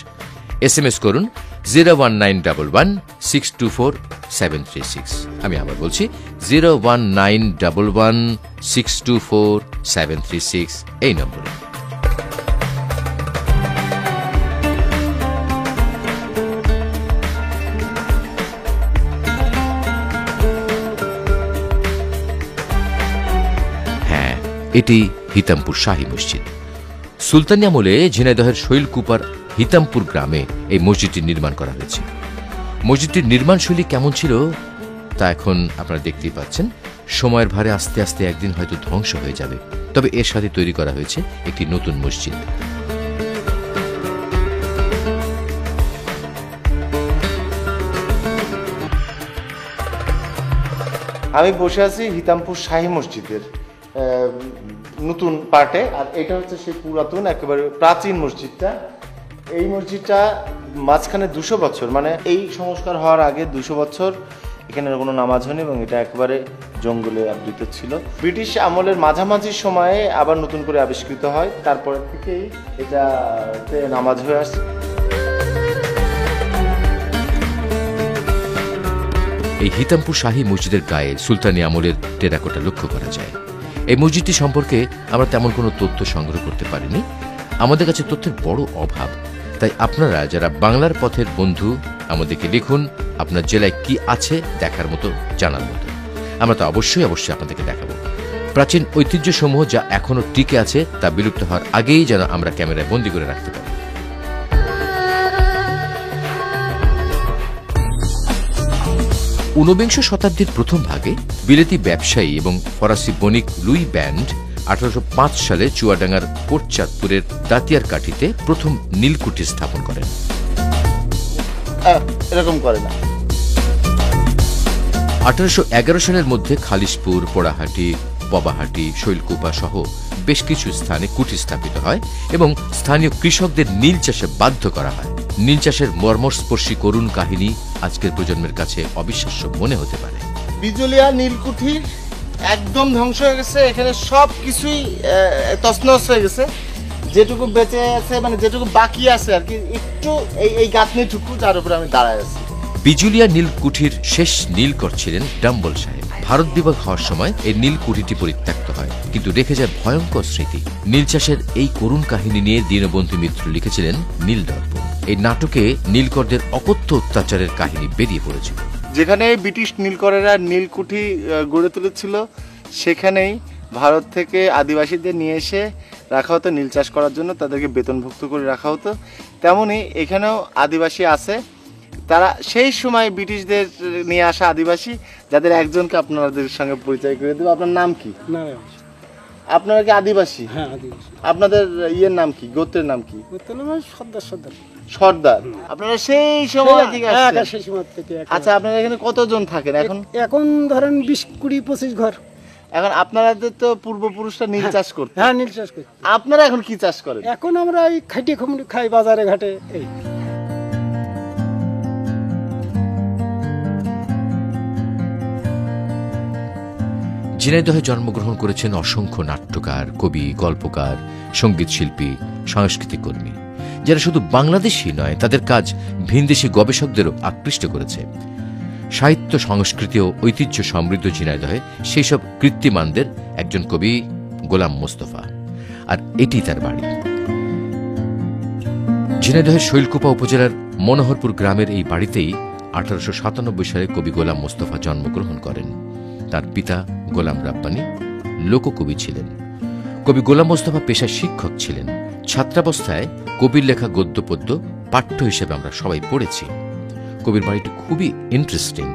SMS করুন 01911624736। আমি আবার বলছি 01911624736 এই নম্বরে। এটি হিতামপুর শাহী মসজিদ। সুলতানি আমলে ঝিনাইদহের শৈলকুপার হিতামপুর গ্রামে এই মসজিদটি নির্মাণ করা হয়েছে। মসজিদটির নির্মাণশৈলী কেমন ছিল তা এখন আপনারা দেখতেই পাচ্ছেন। সময়ের ভারে আস্তে আস্তে একদিন হয়তো ধ্বংস হয়ে যাবে, তবে এর সাথে তৈরি করা হয়েছে একটি নতুন মসজিদ। আমি বসে আছি হিতামপুর শাহী মসজিদের নতুন পার্টে, আর এটা হচ্ছে সেই পুরাতন একেবারে প্রাচীন মসজিদটা। এই মসজিদটা মাঝখানে 200 বছর, মানে এই সংস্কার হওয়ার আগে 200 বছর এখানে কোনো নামাজ হয়নি এবং এটা একবারে জঙ্গলে আবৃত ছিল। ব্রিটিশ আমলের মাঝামাঝি সময়ে আবার নতুন করে আবিষ্কৃত হয়, তারপরে থেকেই এটাতে নামাজ হয়ে আসছে। এই হিতামপুর শাহী মসজিদের গায়ে সুলতানি আমলের টেরাকোটা লক্ষ্য করা যায়। এই মসজিদটি সম্পর্কে আমরা তেমন কোনো তথ্য সংগ্রহ করতে পারিনি, আমাদের কাছে তথ্যের বড় অভাব। তাই আপনারা যারা বাংলার পথের বন্ধু, আমাদেরকে লিখুন আপনার জেলায় কি আছে দেখার মতো, জানার মতো। আমরা তো অবশ্যই আপনাদেরকে দেখাবো। প্রাচীন ঐতিহ্যসমূহ যা এখনো টিকে আছে তা বিলুপ্ত হওয়ার আগেই যেন আমরা ক্যামেরায় বন্দী করে রাখতে পারি। ঊনবিংশ শতাব্দীর প্রথম ভাগে বিলেতি ব্যবসায়ী এবং ফরাসি বণিক লুই ব্যান্ড 1805 সালে চুয়াডাঙ্গার কোটচাঁদপুরের দাতিয়ার কাঠিতে প্রথম নীলকুঠি স্থাপন করেন। এরকম করে না। 1811 সালের মধ্যে খালিশপুর, পোড়াহাটি, পবাহাটি, শৈলকুপা সহ বেশ কিছু স্থানে কুঠি স্থাপিত হয় এবং স্থানীয় কৃষকদের নীল চাষে বাধ্য করা হয়। নীল চাষের মর্মস্পর্শী করুণ কাহিনী আজকের প্রজন্মের কাছে অবিশ্বাস্য মনে হতে পারে। বিজুলিয়া নীলকুঠি একদম ধ্বংস হয়ে গেছে, এখানে সব কিছুই তছনছ হয়ে গেছে। যেটুকু বেঁচে আছে, মানে যেটুকু বাকি আছে আর কি, একটু এই গাঁথনিটুকু যার উপরে আমি দাঁড়ায় আছি। বিজুলিয়া নীলকুঠির শেষ নীলকর ছিলেন ডাম্বল সাহেব। ভারত বিভাগ হওয়ার সময় এই নীলকুঠিটি পরিত্যক্ত হয়, কিন্তু রেখে যায় ভয়ঙ্কর স্মৃতি। নীল চাষের এই করুণ কাহিনী নিয়ে দীনবন্ধু মিত্র লিখেছিলেন নীলদর্পণ। এই নাটকে নীলকরদের অকথ্য অত্যাচারের কাহিনী বেরিয়ে পড়েছিল। যেখানে ব্রিটিশ নীলকরেরা নীলকুঠি গড়ে তুলেছিল, সেখানেই ভারত থেকে আদিবাসীদের নিয়ে এসে রাখা হতো নীল চাষ করার জন্য, তাদেরকে বেতনভুক্ত করে রাখা হতো। তেমনি এখানেও আদিবাসী আছে, তারা সেই সময় ব্রিটিশদের নিয়ে আসা আদিবাসী, যাদের একজনকে আপনাদের সঙ্গে পরিচয় করে দেবো। আপনার নাম কি? আপনারা কি আদিবাসী? হ্যাঁ, আদিবাসী। আপনাদের ইয়ের নাম কি, গোত্রের নাম কি? সর্দার। সর্দার। আপনারা সেই সময় থেকে আসছেন? সেই সময় থেকে। আচ্ছা, আপনারা এখানে কতজন থাকেন এখন? এখন ধরেন 20-25 ঘর। এখন আপনাদের তো পূর্বপুরুষরা নীল চাষ করত। হ্যাঁ, নীল চাষ করত। আপনারা এখন কি চাষ করেন? এখন আমরা এই খাইটে খুমড়ি খাই বাজারে ঘাটে। এই ঝিনাইদহে জন্মগ্রহণ করেছেন অসংখ্য নাট্যকার, কবি, গল্পকার, সঙ্গীত শিল্পী, সাংস্কৃতিক কর্মী, যারা শুধু বাংলাদেশই নয়, তাদের কাজ ভিনদেশি গবেষকদেরও আকৃষ্ট করেছে। সাহিত্য, সংস্কৃতি ও ঐতিহ্য সমৃদ্ধ ঝিনাইদহে সেই সব কৃত্তিমানদের একজন কবি গোলাম মোস্তফা, আর এটি তার বাড়ি। ঝিনাইদহের শৈলকুপা উপজেলার মনোহরপুর গ্রামের এই বাড়িতেই 1897 সালে কবি গোলাম মোস্তফা জন্মগ্রহণ করেন। তার পিতা গোলাম রাব্বানী লোককবি ছিলেন। কবি গোলাম মোস্তফা পেশায় শিক্ষক ছিলেন। ছাত্রাবস্থায় কবির লেখা গদ্যপদ্য পাঠ্য হিসেবে আমরা সবাই পড়েছি। কবির বাড়িটি খুবই ইন্টারেস্টিং,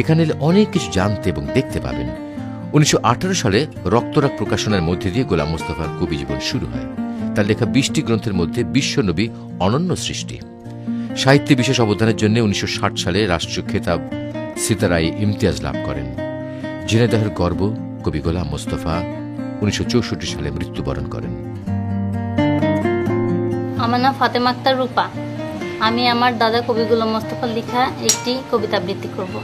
এখানে এলে অনেক কিছু জানতে এবং দেখতে পাবেন। 1918 সালে রক্তরাগ প্রকাশনের মধ্যে দিয়ে গোলাম মোস্তফার কবি জীবন শুরু হয়। তার লেখা 20টি গ্রন্থের মধ্যে বিশ্বনবী অনন্য সৃষ্টি। সাহিত্যে বিশেষ অবদানের জন্য 1960 সালে রাষ্ট্রীয় খেতাব সিতারাই ইমতিয়াজ লাভ করেন। ঝিনাইদহের গর্ব কবি গোলাম মোস্তফা 1964 সালে মৃত্যুবরণ করেন। আমার নাম ফাতেমা আক্তার রূপা। আমি আমার দাদা কবি গোলাম মোস্তফার লেখা একটি কবিতা আবৃত্তি করব।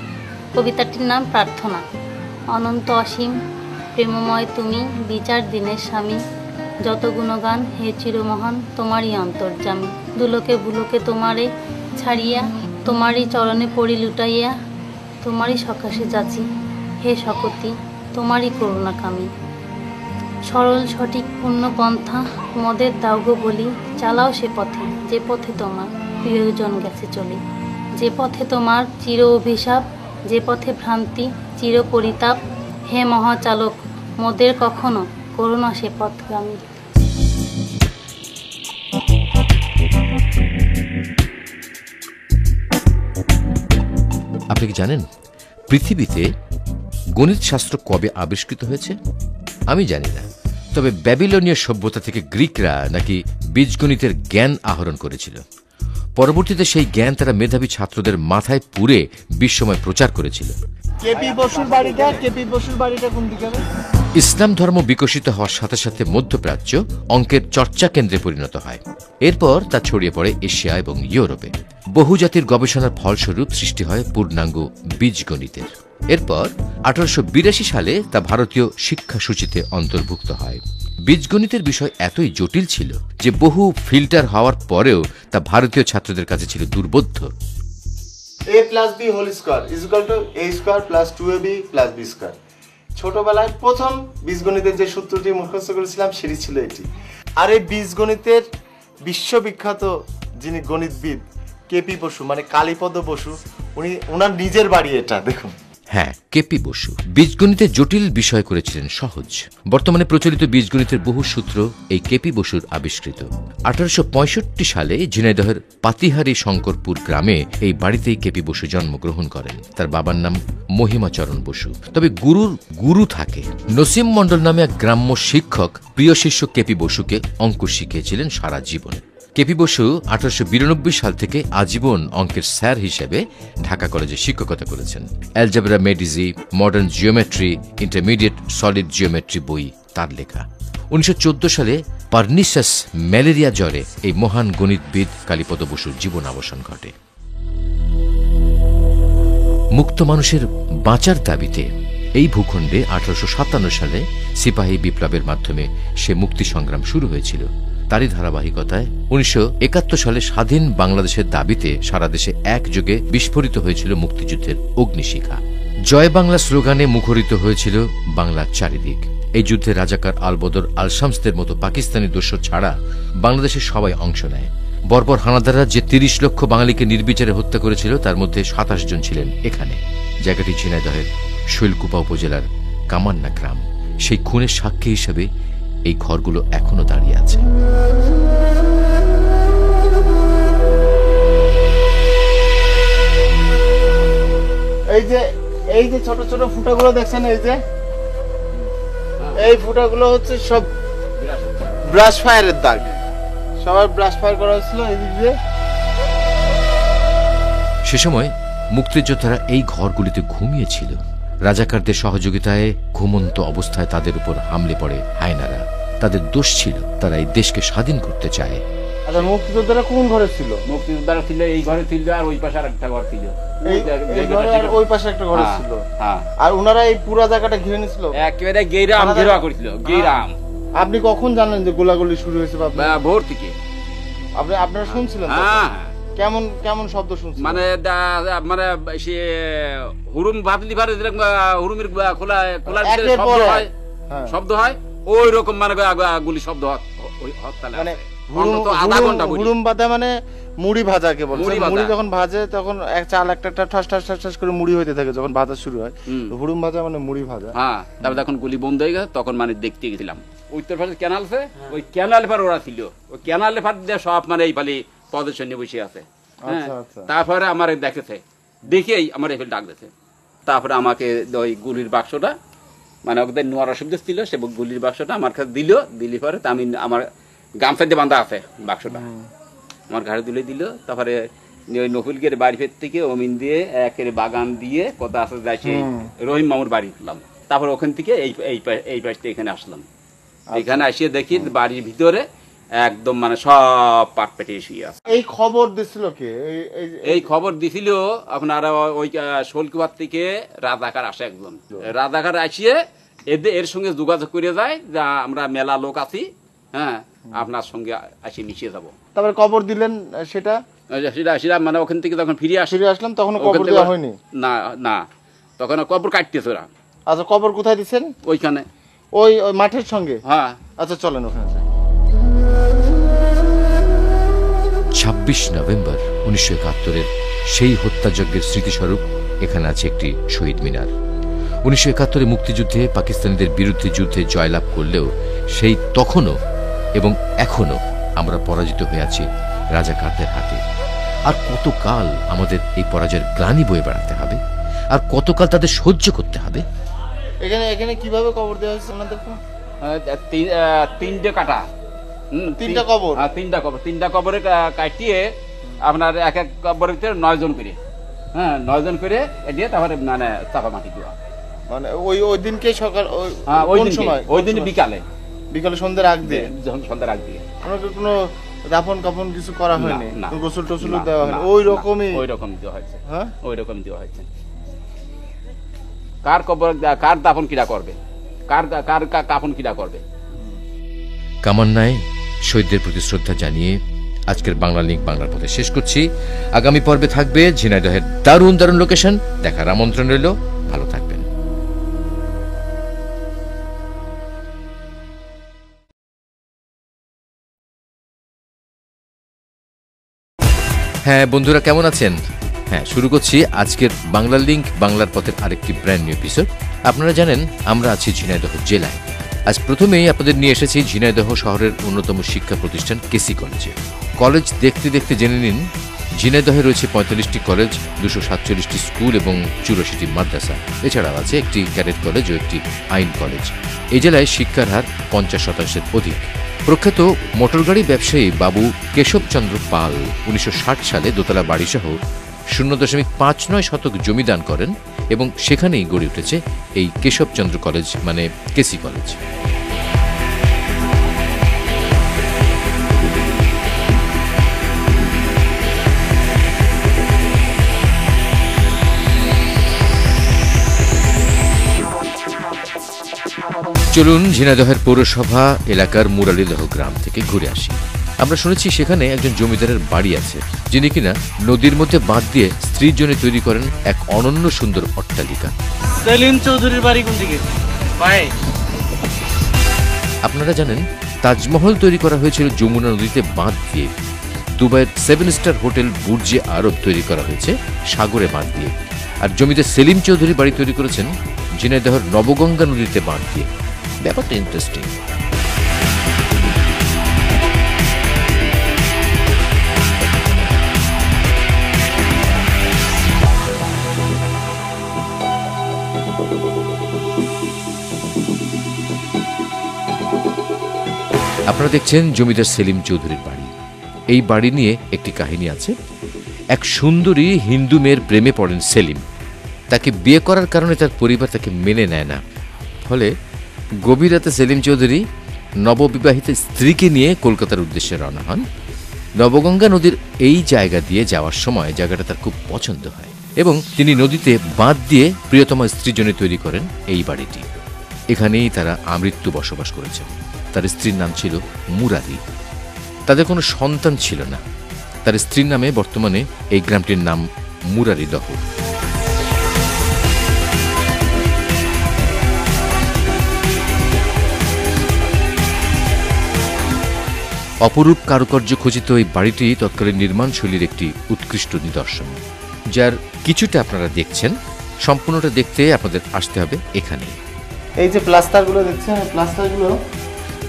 কবিতাটির নাম প্রার্থনা। অনন্ত অসীম প্রেমময় তুমি, বিচার দিনের স্বামী, যত গুণগান হে চিরমহান তোমারই অন্তর্যামী। দুলোকে বুলোকে তোমারে ছাড়িয়া, তোমারই চরণে পড়ি লুটাইয়া, তোমারই সকাশে যাচি হে শকতি, তোমারই করুণাকামী। সরল সঠিক পূর্ণ পন্থা মদের দাউগো বলি, চালাও সে পথে যে পথে তোমার প্রিয়জন গেছে চলে, যে পথে তোমার চির অভিশাপ, যে পথে ভ্রান্তি চির পরিতাপ, হে মহাচালক মোদের কখনো করুণা সে পথগামী। আপনি কি জানেন পৃথিবীতে গণিত শাস্ত্র কবে আবিষ্কৃত হয়েছে? আমি জানি না, তবে ব্যাবিলনীয় সভ্যতা থেকে গ্রিকরা নাকি বীজগণিতের জ্ঞান আহরণ করেছিল। পরবর্তীতে সেই জ্ঞান তারা মেধাবী ছাত্রদের মাথায় পুরে বিশ্বময় প্রচার করেছিল। কেপি বসুর বাড়িটা কোন দিকে? ইসলাম ধর্ম বিকশিত হওয়ার সাথে সাথে মধ্যপ্রাচ্য অঙ্কের চর্চা কেন্দ্রে পরিণত হয়। এরপর তা ছড়িয়ে পড়ে এশিয়া এবং ইউরোপে। বহুজাতির গবেষণার ফলস্বরূপ সৃষ্টি হয় পূর্ণাঙ্গ বীজগণিতের। এরপর 1882 সালে তা ভারতীয় শিক্ষাসূচিতে অন্তর্ভুক্ত হয়। বীজগণিতের বিষয় এতই জটিল ছিল যে বহু ফিল্টার হওয়ার পরেও তা ভারতীয় ছাত্রদের কাছে ছিল দুর্বোধ্য। a plus b whole square is equal to a square plus 2ab plus b square। ছোটবেলায় প্রথম বীজগণিতের যে সূত্রটি মুখস্থ করেছিলাম সেটি ছিল এটি। আর এই বীজগণিতের বিশ্ববিখ্যাত যিনি গণিতবিদ কেপি বসু, মানে কালীপদ বসু, ওনার নিজের বাড়ি এটা। দেখুন, হ্যাঁ, কেপি বসু বীজগণিতের জটিল বিষয় করেছিলেন সহজ। বর্তমানে প্রচলিত বীজগণিতের বহু সূত্র এই কেপি বসুর আবিষ্কৃত। 1865 সালে ঝিনাইদহের পাতিহারি শঙ্করপুর গ্রামে এই বাড়িতেই কেপি বসু জন্মগ্রহণ করেন। তার বাবার নাম মহিমাচরণ বসু। তবে গুরুর গুরু থাকে। নসিম মণ্ডল নামে এক গ্রাম্য শিক্ষক প্রিয় শিষ্য কেপি বসুকে অঙ্ক শিখিয়েছিলেন সারা জীবন। কেপি বসু 1892 সাল থেকে আজীবন অঙ্কের স্যার হিসেবে ঢাকা কলেজে শিক্ষকতা করেছেন। অ্যালজেব্রা মেডিজি, modern geometry, intermediate solid geometry বই তার লেখা। 1914 সালে পার্নিসাস ম্যালেরিয়া জ্বরে এই মহান গণিতবিদ কালীপদ বসুর জীবনাবসান ঘটে। মুক্ত মানুষের বাঁচার দাবিতে এই ভূখণ্ডে 1857 সালে সিপাহী বিপ্লবের মাধ্যমে সে মুক্তি সংগ্রাম শুরু হয়েছিল। তারই ধারাবাহিকতায় 1971 সালে স্বাধীন বাংলাদেশের দাবিতে সারা দেশে একযোগে বিস্ফোরিত হয়েছিল মুক্তিযুদ্ধের অগ্নিশিখা। জয় বাংলা স্লোগানে মুখরিত হয়েছিল বাংলার চারিদিক। এই যুদ্ধে রাজাকার আলবদর আল শামসদের মতো পাকিস্তানি দস্যু ছাড়া বাংলাদেশের সবাই অংশ নেয়। বর্বর হানাদাররা যে 30 লক্ষ বাঙালিকে নির্বিচারে হত্যা করেছিল তার মধ্যে 27 জন ছিলেন এখানে। জায়গাটি ঝিনাইদহের শৈলকুপা উপজেলার কামান্না গ্রাম। সেই খুনের সাক্ষী হিসেবে এই ঘরগুলো এখনো দাঁড়িয়ে আছে। এই যে ছোট ছোট ফুটাগুলো দেখছেন, এই ফুটাগুলো হচ্ছে সব ব্রাশ ফায়ারের দাগ। সবার ব্রাশ ফায়ার করা হয়েছিল এই দিক দিয়ে। সে সময় মুক্তিযোদ্ধারা এই ঘরগুলিতে ঘুমিয়েছিল। রাজাকারদের সহযোগিতায় ঘুমন্ত অবস্থায় তাদের উপর হামলে পড়ে হায়নারা। তাদের দোষ ছিল, তারা এই দেশকে স্বাধীন করতে চায়। আচ্ছা, মুক্তিযোদ্ধারা কোন ঘরে ছিল? মুক্তিযোদ্ধারা ছিল এই ঘরে ছিল, আর ওই পাশে আরেকটা ঘর ছিল। ওই পাশে একটা ঘর ছিল। আর ওনারা এই পুরো জায়গাটা ঘিরে নিছিল, একেবারে গেরাম ঘেরা করেছিল। গেরাম। আপনি কখন জানলেন যে গোলাগুলি শুরু হয়েছে? ভোর থেকে। আপনারা শুনছিলেন? কেমন কেমন শব্দ শুনছেন? মানে সে হুরুম ভাবলি পারে, হুরুমের খোলা খোলা শব্দ হয় ওই রকম, মানে গুলি শব্দ মানে আধা ঘন্টা। হুরুম বাদা মানে মুড়ি ভাজাকে বলে। মুড়ি যখন ভাজে তখন এক চাল একটা ঠাস ঠাস ঠাস ঠাস করে মুড়ি হইতে থাকে যখন ভাজা শুরু হয়। হুরুম ভাজা মানে মুড়ি ভাজা। হ্যাঁ, তারপর যখন গুলি বন্ধ হয়ে গেছে তখন মানে দেখতে গেছিলাম উত্তর পাশে ক্যানাল আছে, ওই ক্যানাল পার ওরা ছিল। ওই ক্যানাল পার দিয়ে সব মানে এই পালি প্রদর্শনী বসে আছে। তারপরে আমার দেখেছে, দেখেই আমার এফেল ডাক দিয়েছে। তারপরে আমাকে ওই গুলির বাক্সটা, মানে ওদের নোয়ার অসুবিধা ছিল, সে গুলির বাক্সটা আমার কাছে দিলি পরে আমি আমার গামছা দিয়ে বাঁধা আছে বাক্সটা, আমার ঘাড়ে তুলে দিল। তারপরে ওই নকুলকের বাড়ি ফের থেকে অমিন দিয়ে একের বাগান দিয়ে কথা আসে যাই সেই রহিম মামুর বাড়ি উঠলাম। তারপর ওখান থেকে এই পাশ থেকে এখানে আসলাম। এখানে আসিয়ে দেখি বাড়ির ভিতরে একদম মানে সব পাট পেটে শুয়ে আছে। এই খবর দিছিল কে? এই খবর দিছিল আপনারা ওই শোলকুয়ার থেকে রাজাকার আসে একজন। রাজাকার আসিয়ে এর সঙ্গে যোগাযোগ করে যায় যে আমরা মেলা লোক আছি, হ্যাঁ আপনার সঙ্গে আসি মিশিয়ে যাবো। তারপরে খবর দিলেন সেটা সেটা মানে ওখান থেকে যখন ফিরে আসলাম তখন খবর দেওয়া হয়নি? না না, তখন কবর কাটতেছে ওরা। আচ্ছা, কবর কোথায় দিচ্ছেন? ওইখানে, ওই মাঠের সঙ্গে। হ্যাঁ। আচ্ছা, চলেন ওখানে। 26 নভেম্বর 1971 সেই হত্যাযজ্ঞের স্মৃতিস্বরূপ এখানে আছে একটি শহীদ মিনার। 1971 মুক্তিযুদ্ধে পাকিস্তানিদের বিরুদ্ধে যুদ্ধে জয়লাভ করলেও সেই তখনও এবং এখনো আমরা পরাজিত হয়ে আছি রাজাকারদের হাতে। আর কতকাল আমাদের এই পরাজয়ের গ্লানি বয়ে বেড়াতে হবে, আর কতকাল তাদের সহ্য করতে হবে? এখানে কিভাবে কবর দেওয়া হয়েছে আপনাদের? তিনটে কাটা, তিনটা কবর। তিনটা কবরে কাটিয়ে আপনার এক এক কবরের ভিতরে 9 জন করে, হ্যাঁ 9 জন করে দিয়ে তারপরে মানে চাপা মাটি দেওয়া। মানে ওই দিনকে সকাল কোন সময়? ওই দিন বিকালে সন্ধ্যার আগ দিয়ে, যখন সন্ধ্যার আগ দিয়ে। কোনো দাফন কাফন কিছু করা হয়নি, গোসল টোসল দেওয়া হয়নি, ওই রকমই দেওয়া হয়েছে। হ্যাঁ, ওই রকমই দেওয়া হয়েছে। কার কবর, কার দাফন কিরা করবে, কার কাফন কিরা করবে। কামান্নায় শহীদদের প্রতি শ্রদ্ধা জানিয়ে আজকের বাংলা লিঙ্ক বাংলার পথে শেষ করছি। আগামী পর্বে থাকবে ঝিনাইদহের দারুণ দারুণ লোকেশন দেখার আমন্ত্রণ রইল। ভালো থাকবেন। হ্যাঁ বন্ধুরা, কেমন আছেন? হ্যাঁ, শুরু করছি আজকের বাংলা লিঙ্ক বাংলার পথের আরেকটি ব্র্যান্ড নিউ এপিসোড। আপনারা জানেন আমরা আছি ঝিনাইদহ জেলায়। আজ প্রথমেই আপনাদের নিয়ে এসেছি ঝিনাইদহ শহরের অন্যতম শিক্ষা প্রতিষ্ঠান কেসি কলেজে। কলেজ দেখতে দেখতে জেনে নিন, ঝিনাইদহে রয়েছে 45টি কলেজ, 247টি স্কুল এবং 84টি মাদ্রাসা। এছাড়াও আছে একটি ক্যাডেট কলেজ ও একটি আইন কলেজ। এই জেলায় শিক্ষার হার 50% অধিক। প্রখ্যাত মোটরগাড়ি ব্যবসায়ী বাবু কেশবচন্দ্র পাল 1960 সালে দোতলা বাড়িসহ 0.59 শতক জমি দান করেন এবং সেখানেই গড়ে উঠেছে এই কেশবচন্দ্র কলেজ, মানে কেসি কলেজ। চলুন ঝিনাইদহের পৌরসভা এলাকার মুরালিদহ গ্রাম থেকে ঘুরে আসি। আমরা শুনেছি সেখানে একজন জমিদারের বাড়ি আছে, যিনি কিনা নদীর মধ্যে বাঁধ দিয়ে স্ত্রীর জন্য তৈরি করেন এক অনন্য সুন্দর অট্টালিকা। সেলিম চৌধুরীর বাড়ি কোন দিকে? আপনারা জানেন তাজমহল তৈরি করা হয়েছিল যমুনা নদীতে বাঁধ দিয়ে। দুবাইয়ের 7 স্টার হোটেল বুর্জে আরব তৈরি করা হয়েছে সাগরে বাঁধ দিয়ে। আর জমিদার সেলিম চৌধুরী বাড়ি তৈরি করেছেন ঝিনাইদহের নবগঙ্গা নদীতে বাঁধ দিয়ে। ব্যাপারটা ইন্টারেস্টিং। আপনারা দেখছেন জমিদার সেলিম চৌধুরীর বাড়ি। এই বাড়ি নিয়ে একটি কাহিনী আছে। এক সুন্দরী হিন্দু মেয়ের প্রেমে পড়েন সেলিম। তাকে বিয়ে করার কারণে তার পরিবার তাকে মেনে নেয় না। ফলে গভীর রাতে সেলিম চৌধুরী নববিবাহিত স্ত্রীকে নিয়ে কলকাতার উদ্দেশ্যে রওনা হন। নবগঙ্গা নদীর এই জায়গা দিয়ে যাওয়ার সময় জায়গাটা তার খুব পছন্দ হয় এবং তিনি নদীতে বাঁধ দিয়ে প্রিয়তমা স্ত্রীর জন্য তৈরি করেন এই বাড়িটি। এখানেই তারা আমৃত্যু বসবাস করেছেন। তার স্ত্রীর নাম ছিল মুরারি। তাদের কোনো সন্তান ছিল না। তার স্ত্রীর নামে বর্তমানে এই গ্রামটির নাম মুরারিদহ। অপরূপ কারুকার্য খচিত এই বাড়িটি তৎকালীন নির্মাণশৈলীর একটি উৎকৃষ্ট নিদর্শন, যার কিছুটা আপনারা দেখছেন। সম্পূর্ণটা দেখতে আপনাদের আসতে হবে এখানে। এই যে প্লাস্টারগুলো দেখছেন, প্লাস্টারগুলো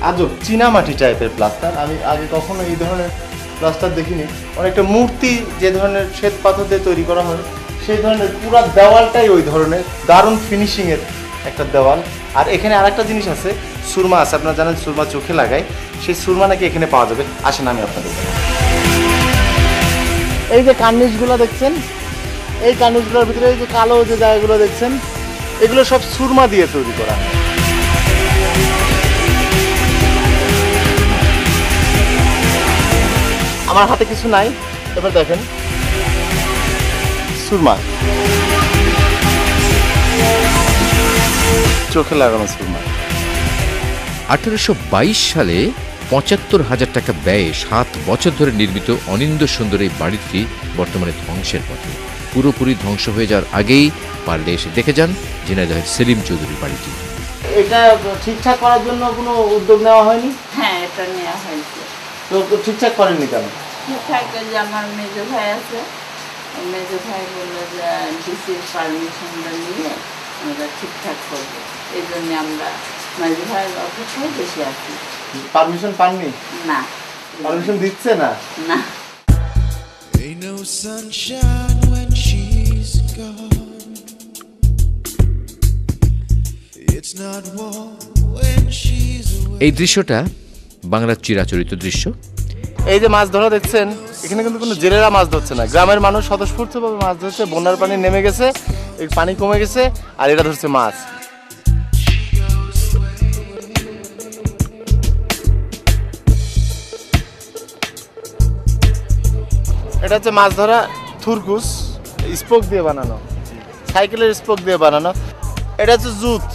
আজব চীনামাটি টাইপের প্লাস্টার। আমি আগে কখনো এই ধরনের প্লাস্টার দেখিনি। অনেকটা মূর্তি যে ধরনের শ্বেত পাথর দিয়ে তৈরি করা হয় সেই ধরনের পুরো দেওয়ালটাই ওই ধরনের দারুণ ফিনিশিংয়ের একটা দেওয়াল। আর এখানে আরেকটা জিনিস আছে, সুরমা আছে। আপনারা জানেন সুরমা চোখে লাগায়, সেই সুরমা নাকি এখানে পাওয়া যাবে। আসেন আমি আপনাদের, এই যে কার্নিশগুলো দেখছেন, এই কার্নিশগুলোর ভিতরে এই যে কালো যে জায়গাগুলো দেখছেন, এগুলো সব সুরমা দিয়ে তৈরি করা। আমার হাতে কিছু নাই, এবার দেখেন সুরমা, চোখে লাগানো সুরমা। 1822 সালে 75,000 টাকা ব্যয়ে 7 বছর ধরে নির্মিত অনিন্দ্য সুন্দর এই বাড়িটি বর্তমানে ধ্বংসের পথে। পুরোপুরি ধ্বংস হয়ে যাওয়ার আগেই পারলে এসে দেখে যান ঝিনাইদহের সেলিম চৌধুরীর বাড়িটি। এটা ঠিকঠাক করার জন্য কোনো উদ্যোগ নেওয়া হয়নি? হ্যাঁ, এটা নেওয়া হয়েছে। তো ঠিকঠাক করেননি কেন? ঠিকঠাক যে আমার মেজো ভাই আছে, মেজো ভাই বললো যে ডিসির পারমিশনটা নিয়ে আমরা ঠিকঠাক করবো। এই জন্য আমরা মেজো ভাইয়ের অপেক্ষায় বেশি আছি। পারমিশন পাননি? না। পারমিশন দিচ্ছে না? না। Ain't no sunshine when she's gone. It's not warm when she's away. এই দৃশ্যটা বাংলার চিরাচরিত দৃশ্য। এই যে মাছ ধরা দেখছেন, এখানে কিন্তু কোনো জেলেরা মাছ ধরছে না, গ্রামের মানুষ স্বতঃস্ফূর্তভাবে মাছ ধরছে। বন্যার পানি নেমে গেছে, এই পানি কমে গেছে আর এরা ধরছে মাছ। এটা হচ্ছে মাছ ধরা থুরকুস, স্পোক দিয়ে বানানো, সাইকেলের স্পোক দিয়ে বানানো। এটা হচ্ছে জুত।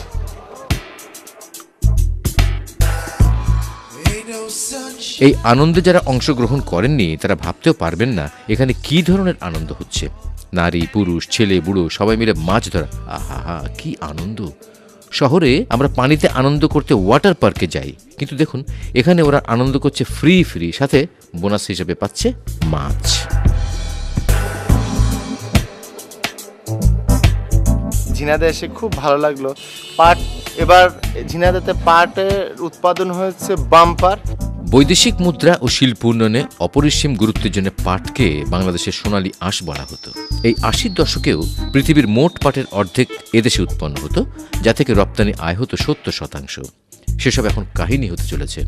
এই আনন্দে যারা অংশগ্রহণ করেননি তারা ভাবতেও পারবেন না এখানে কি ধরনের আনন্দ হচ্ছে। নারী পুরুষ ছেলে বুড়ো সবাই মিলে মাছ ধরা, আহা কি আনন্দ। শহরে আমরা পানিতে আনন্দ করতে ওয়াটার পার্কে যাই, কিন্তু দেখুন এখানে ওরা আনন্দ করছে ফ্রি ফ্রি, সাথে বোনাস হিসেবে পাচ্ছে মাছ। ঝিনাইদহ এসে খুব ভালো লাগলো। পাট এবার ঝিনাইদহতে পাটের উৎপাদন হয়েছে বাম্পার। বৈদেশিক মুদ্রা ও শিল্প উন্নয়নে অপরিসীম গুরুত্বের জন্য পাটকে বাংলাদেশের সোনালী আঁশ বলা হতো। এই ৮০ দশকেও পৃথিবীর মোট পাটের অর্ধেক এদেশে উৎপন্ন হতো, যা থেকে রপ্তানি আয় হতো ৭০%। সেসব এখন কাহিনী হতে চলেছে।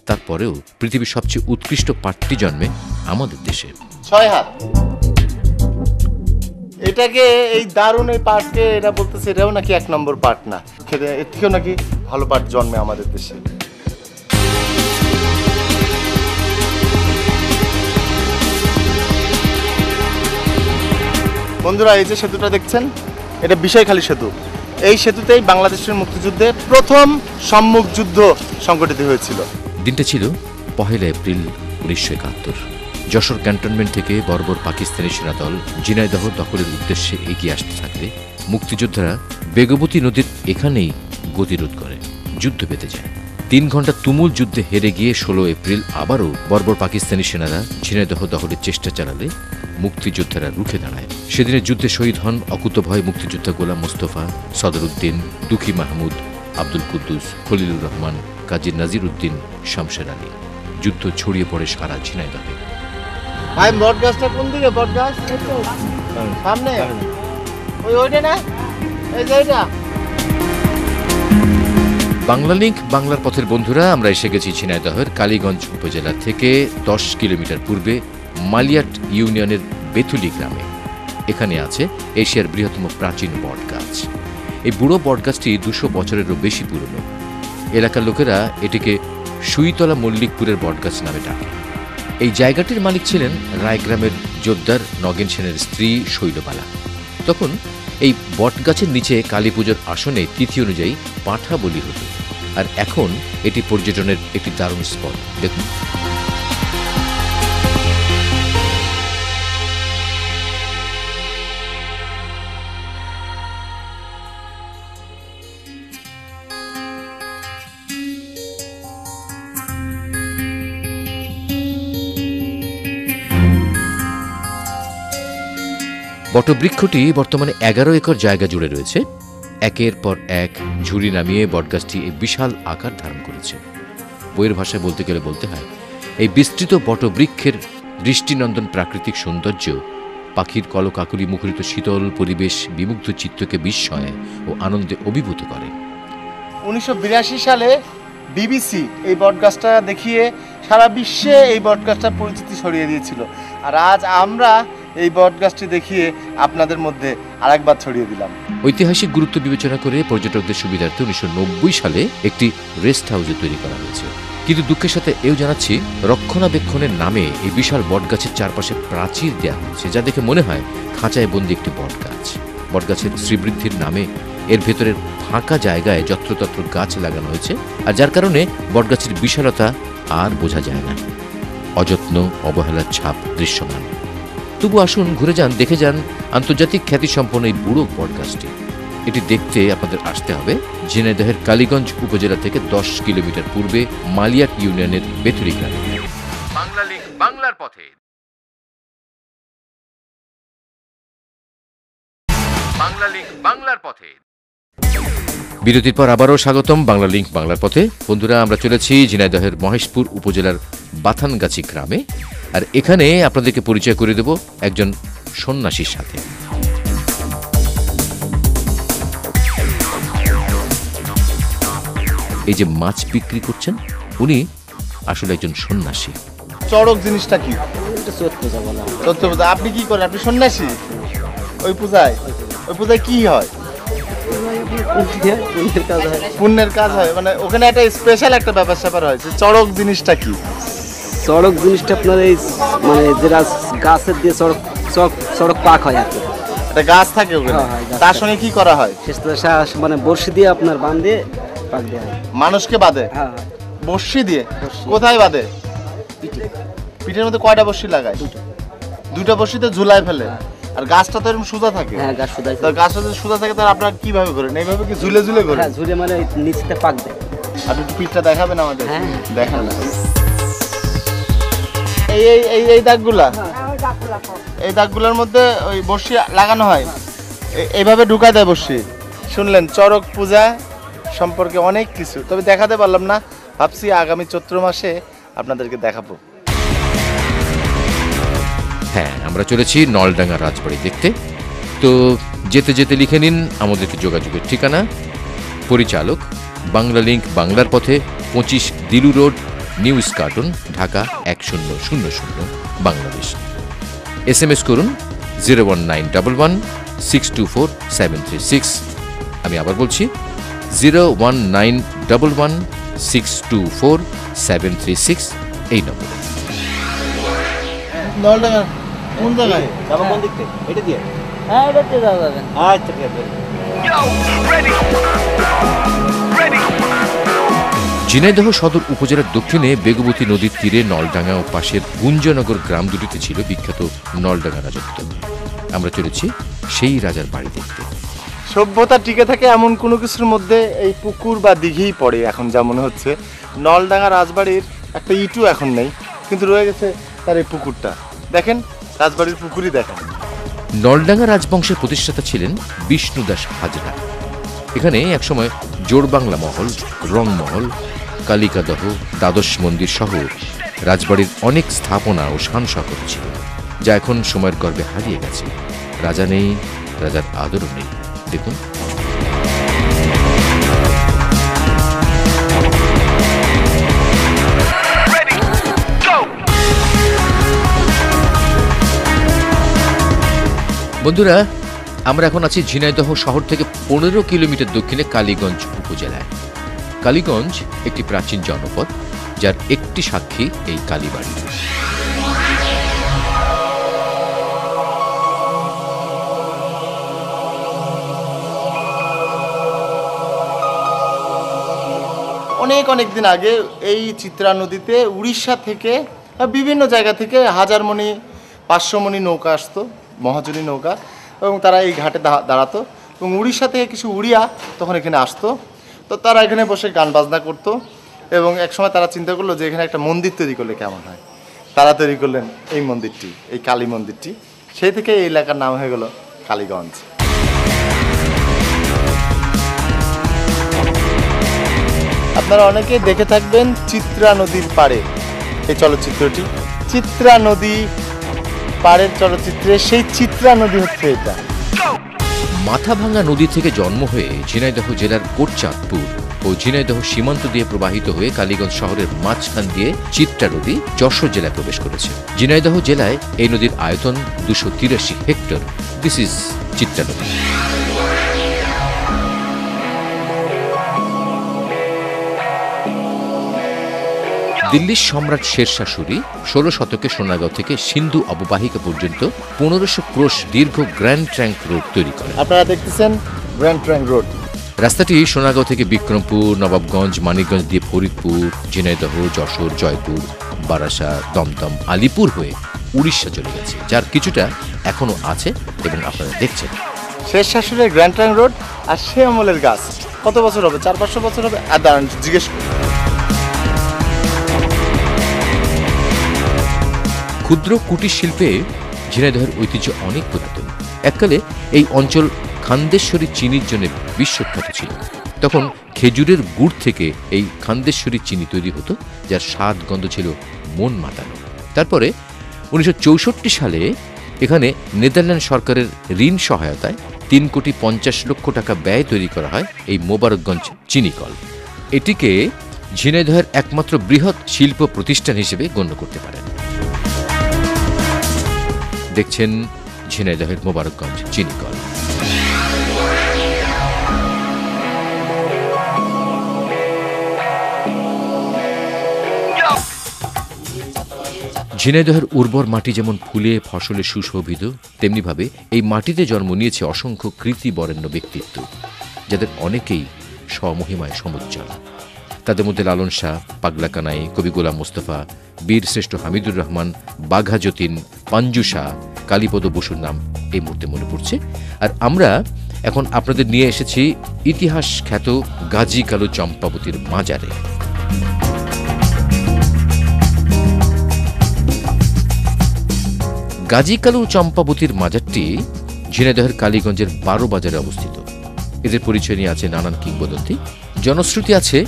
তারপরেও পৃথিবীর সবচেয়ে উৎকৃষ্ট পাটটি জন্মে আমাদের দেশে। ৬ হাত এটাকে এই দারুণ এই পাটকে এরা বলতেছে এটাও নাকি ১ নম্বর পাট না, খেতে এর থেকেও নাকি ভালো পাট জন্মে আমাদের দেশে। বন্ধুরা এই যে সেতুটা দেখছেন এটা বিষয়খালী সেতু। এই সেতুতেই বাংলাদেশের মুক্তিযুদ্ধে প্রথম সম্মুখ যুদ্ধ সংগঠিত হয়েছিল। দিনটা ছিল ১ এপ্রিল ১৯৭১। যশোর ক্যান্টনমেন্ট থেকে বর্বর পাকিস্তানি সেনাদল ঝিনাইদহ দখলের উদ্দেশ্যে এগিয়ে আসতে থাকলে মুক্তিযোদ্ধারা বেগবতী নদীর এখানেই গতিরোধ করে, যুদ্ধ বেঁধে যায়। ৩ ঘন্টা তুমুল যুদ্ধে হেরে গিয়ে ১৬ এপ্রিল আবারও বর্বর পাকিস্তানি সেনারা ঝিনাইদহ দখলের চেষ্টা চালালে মুক্তিযোদ্ধারা রুখে দাঁড়ায়। সেদিনের যুদ্ধে শহীদ হন অকুতভয় মুক্তিযোদ্ধা গোলাম মোস্তফা, সদরউদ্দিন, দুঃখী মাহমুদ, আব্দুল কুদ্দুস, খলিলুর রহমান, কাজী নাজির উদ্দিন, শামশের আলী। যুদ্ধ ছড়িয়ে পড়ে সারা ঝিনাইদহে। ভাই বট গাছটা কোন দিকে? বট গাছ সামনে ওইটা না, এই যে এটা। বাংলা লিংক বাংলার পথের বন্ধুরা, আমরা এসে গেছি ঝিনাইদহের কালীগঞ্জ উপজেলা থেকে ১০ কিলোমিটার পূর্বে মালিয়াট ইউনিয়নের বেথুলি গ্রামে। এখানে আছে এশিয়ার বৃহত্তম প্রাচীন বটগাছ। এই বুড়ো বটগাছটি ২০০ বছরেরও বেশি পুরনো। এলাকার লোকেরা এটিকে সুইতলা মল্লিকপুরের বটগাছ নামে ডাকে। এই জায়গাটির মালিক ছিলেন রায়গ্রামের জোদ্দার নগেন সেনের স্ত্রী শৈলবালা। তখন এই বটগাছের নিচে কালী পুজোর আসনে তিথি অনুযায়ী পাঁঠা বলি হতো, আর এখন এটি পর্যটনের একটি দারুণ স্পট। দেখুন বটবৃক্ষটি বর্তমানে ১১ একর জায়গা জুড়ে রয়েছে। একের পর এক ঝুড়ি নামিয়ে বটগাছটি এই বিশাল আকার ধারণ করেছে। বইয়ের ভাষায় বলতে গেলে বলতে হয় এই বিস্তৃত বটবৃক্ষের দৃষ্টিনন্দন প্রাকৃতিক সৌন্দর্য পাখির কলকাকলি মুখরিত শীতল পরিবেশ বিমুগ্ধ চিত্তকে বিস্ময় ও আনন্দে অভিভূত করে। ১৯৮২ সালে বিবিসি এই বটগাছটা দেখিয়ে সারা বিশ্বে এই বটগাছটার পরিচিতি ছড়িয়ে দিয়েছিল, আর আজ আমরা এই বটগাছটি দেখিয়ে আপনাদের মধ্যে আরেকবার ছড়িয়ে দিলাম। ঐতিহাসিক গুরুত্ব বিবেচনা করে পর্যটকদের সুবিধার্থে ১৯৯০ সালে একটি রেস্ট হাউস তৈরি করা হয়েছে। কিন্তু দুঃখের সাথে এও জানাচ্ছি, রক্ষণাবেক্ষণের নামে এই বিশাল বটগাছের চারপাশে প্রাচীর দেওয়া হয়েছে, যা দেখে মনে হয় খাঁচায় বন্দি একটি বটগাছ। বটগাছের শ্রীবৃদ্ধির নামে এর ভেতরের ফাঁকা জায়গায় যত্রতত্র গাছ লাগানো হয়েছে, আর যার কারণে বটগাছের বিশালতা আর বোঝা যায় না। অযত্ন অবহেলার ছাপ দৃশ্যমান। তবু আসুন ঘুরে যান, দেখে যান আন্তর্জাতিক খ্যাতিসম্পন্ন এই বুড়ো বটগাছটি। এটি দেখতে আপনাদের আসতে হবে ঝিনাইদহের কালীগঞ্জ উপজেলা থেকে ১০ কিলোমিটার পূর্বে মালিয়াট ইউনিয়নের বেথুরি গ্রামে। বাংলা লিংক বাংলার পথে। বাংলা লিংক বাংলার পথে। বিরতির পর আবারও স্বাগতম বাংলা লিংক বাংলার পথে। বন্ধুরা, আমরা চলেছি ঝিনাইদহের মহেশপুর উপজেলার বাথানগাছি গ্রামে, আর এখানে আপনাদেরকে পরিচয় করে দেব একজন সন্ন্যাসীর সাথে। এই যে মাছ বিক্রি করছেন, উনি আসলে একজন সন্ন্যাসী। চড়ক জিনিসটা কি? আপনি কি করেন? আপনি সন্ন্যাসী? ওই পূজায় কি হয়? পুণ্যের কাজ হয়, মানে ওখানে একটা স্পেশাল একটা ব্যাপার স্যাপার হয়। চড়ক জিনিসটা কি? চড়ক জিনিসটা আপনার এই মানে যেটা গাছের দিয়ে চড়ক পাক হয় আর কি। একটা গাছ থাকে ওখানে, তার সঙ্গে কি করা হয়? মানে বর্ষি দিয়ে আপনার বাঁধ দিয়ে পাক দেওয়া হয়। মানুষকে বাঁধে বর্ষি দিয়ে? কোথায় বাঁধে? পিঠের মধ্যে কয়টা বর্ষি লাগায়? দুইটা বর্ষিতে ঝুলায় ফেলে। আর গাছটা তো এরকম সোজা থাকে। হ্যাঁ, গাছ সোজা। তো গাছটা যদি সোজা থাকে তাহলে আপনারা কিভাবে করেন? এইভাবে কি ঝুলে করেন? হ্যাঁ, ঝুলে মানে নিচেতে পাক দেয়। আপনি পিঠটা দেখাবেন আমাদের? হ্যাঁ, দেখান না। এই দাগগুলা, এই দাগগুলোর মধ্যে ওই বর্ষি লাগানো হয়, এইভাবে ঢুকায় দেয় বর্ষি। শুনলেন চড়ক পূজা সম্পর্কে অনেক কিছু, তবে দেখাতে পারলাম না। ভাবছি আগামী চৈত্র মাসে আপনাদেরকে দেখাবো। হ্যাঁ, আমরা চলেছি নলডাঙ্গা রাজবাড়ি দেখতে। তো যেতে যেতে লিখে নিন আমাদেরকে যোগাযোগের ঠিকানা। পরিচালক বাংলা লিংক, বাংলার পথে, 25 দিলু road, new Eskaton, Dhaka 1000 Bangladesh. SMS করুন 01911624736। আমি আবার বলছি 01911624736 এই নম্বরে। নলডাঙ্গা কোন জায়গায়? যাবো কোন দিক থেকে? এটা দিয়ে? হ্যাঁ, এটা দিয়ে যাওয়া যাবে। আচ্ছা, ঠিক আছে। ঝিনাইদহ সদর উপজেলার দক্ষিণে বেগবতী নদীর তীরে নলডাঙ্গা ও পাশের গুঞ্জনগর গ্রাম দুটিতে ছিল বিখ্যাত নলডাঙ্গা রাজত্ব। আমরা চলেছি সেই রাজার বাড়ি দেখতে। সভ্যতা টিকে থাকে এমন কোনো কিছুর মধ্যে এই পুকুর বা দিঘিই পড়ে এখন, যা মনে হচ্ছে। নলডাঙ্গা রাজবাড়ির একটা ইটু এখন নেই, কিন্তু রয়ে গেছে তার এই পুকুরটা। দেখেন, রাজবাড়ির পুকুরই দেখেন। নলডাঙ্গা রাজবংশের প্রতিষ্ঠাতা ছিলেন বিষ্ণুদাস হাজরা। এখানে একসময় জোড়বাংলা মহল, রংমহল, কালিকাদহ, দ্বাদশ মন্দির সহ রাজবাড়ির অনেক স্থাপনা ও শান শৌকত ছিল, যা এখন সময়ের গর্ভে হারিয়ে গেছে। রাজা নেই, রাজার আদরও নেই। দেখুন, বন্ধুরা, আমরা এখন আছি ঝিনাইদহ শহর থেকে 15 কিলোমিটার দক্ষিণে কালীগঞ্জ উপজেলায়। কালীগঞ্জ একটি প্রাচীন জনপদ, যার একটি সাক্ষী এই কালীবাড়ি। অনেক দিন আগে এই চিত্রা নদীতে উড়িষ্যা থেকে বিভিন্ন জায়গা থেকে 1000 মণি 500 মণি নৌকা আসতো, মহাজনী নৌকা, এবং তারা এই ঘাটে দাঁড়াতো। এবং উড়িষ্যা থেকে কিছু উড়িয়া তখন এখানে আসতো। তো তারা এখানে বসে গান বাজনা করতো। এবং একসময় তারা চিন্তা করলো যে এখানে একটা মন্দির তৈরি করলে কেমন হয়। তারা তৈরি করলেন এই মন্দিরটি, এই কালী মন্দিরটি। সেই থেকে এই এলাকার নাম হয়ে গেল কালীগঞ্জ। আপনারা অনেকেই দেখে থাকবেন চিত্রা নদীর পাড়ে এই চলচ্চিত্রটি। চিত্রা নদী পাড়ের চলচ্চিত্রে সেই চিত্রা নদী হচ্ছে এটা। মাথাভাঙ্গা নদী থেকে জন্ম হয়ে ঝিনাইদহ জেলার কোটচাঁদপুর ও ঝিনাইদহ সীমান্ত দিয়ে প্রবাহিত হয়ে কালীগঞ্জ শহরের মাঝখান দিয়ে চিত্রা নদী যশোর জেলায় প্রবেশ করেছে। ঝিনাইদহ জেলায় এই নদীর আয়তন 283 হেক্টর। দিস ইজ চিত্রা নদী। দিল্লির সম্রাট শেরশাহ সূরি 16 শতকে সোনাগাঁও থেকে সিন্ধু অববাহিকা পর্যন্ত 1500 ক্রোশ দীর্ঘ গ্র্যান্ড ট্রাঙ্ক রোড তৈরি করেন। আপনারা দেখতেছেন গ্র্যান্ড ট্রাঙ্ক রোড। রাস্তাটি সোনাগাঁও থেকে বিক্রমপুর, নবাবগঞ্জ, মানিকগঞ্জ দিয়ে ফরিদপুর, ঝিনাইদহ, যশোর, জয়পুর, বারাসা, দমদম, আলিপুর হয়ে উড়িষ্যা চলে গেছে, যার কিছুটা এখনো আছে এবং আপনারা দেখছেন। শেরশাহ সূরির গ্র্যান্ড ট্রাঙ্ক রোড আর সে আমলের গাছ কত বছর হবে? 400-500 বছর হবে। আর দাঁড়ান, জিজ্ঞেস করি। ক্ষুদ্র কুটির শিল্পে ঝিনাইদহের ঐতিহ্য অনেক পুরাতন। এককালে এই অঞ্চল খান্দেশ্বরী চিনির জন্য বিশ্বখ্যাত ছিল। তখন খেজুরের গুড় থেকে এই খান্দেশ্বরী চিনি তৈরি হতো, যার স্বাদ গন্ধ ছিল মন মাতানো। তারপরে 1964 সালে এখানে নেদারল্যান্ড সরকারের ঋণ সহায়তায় 3,50,00,000 টাকা ব্যয় তৈরি করা হয় এই মোবারকগঞ্জ চিনিকল। এটিকে ঝিনাইদহের একমাত্র বৃহৎ শিল্প প্রতিষ্ঠান হিসেবে গণ্য করতে পারেন। দেখছেন ঝিনাইদহের মোবারকগঞ্জ চিনিকল। ঝিনাইদহের উর্বর মাটি যেমন ফুলে ফসলে সুশোভিত, তেমনিভাবে এই মাটিতে জন্ম নিয়েছে অসংখ্য কৃতিবরেণ্য ব্যক্তিত্ব, যাদের অনেকেই স্বমহিমায় সমুজ্জ্বল। তাদের মধ্যে লালন শাহ, পাগলা কানাই, কবি গোলাম মোস্তফা, বীর শ্রেষ্ঠ হামিদুর রহমান, বাঘা যতীন, পাঞ্জু শাহ, কালীপদ বসুর নাম এই মুহূর্তে মনে পড়ছে। আর আমরা এখন আপনাদের নিয়ে এসেছি ইতিহাস খ্যাত গাজী কালু চম্পাবতীর মাজারে। গাজী কালু চম্পাবতীর মাজারটি ঝিনাইদহের কালীগঞ্জের 12 বাজারে অবস্থিত। এদের পরিচয় নিয়ে আছে নানান কিংবদন্তি। জনশ্রুতি আছে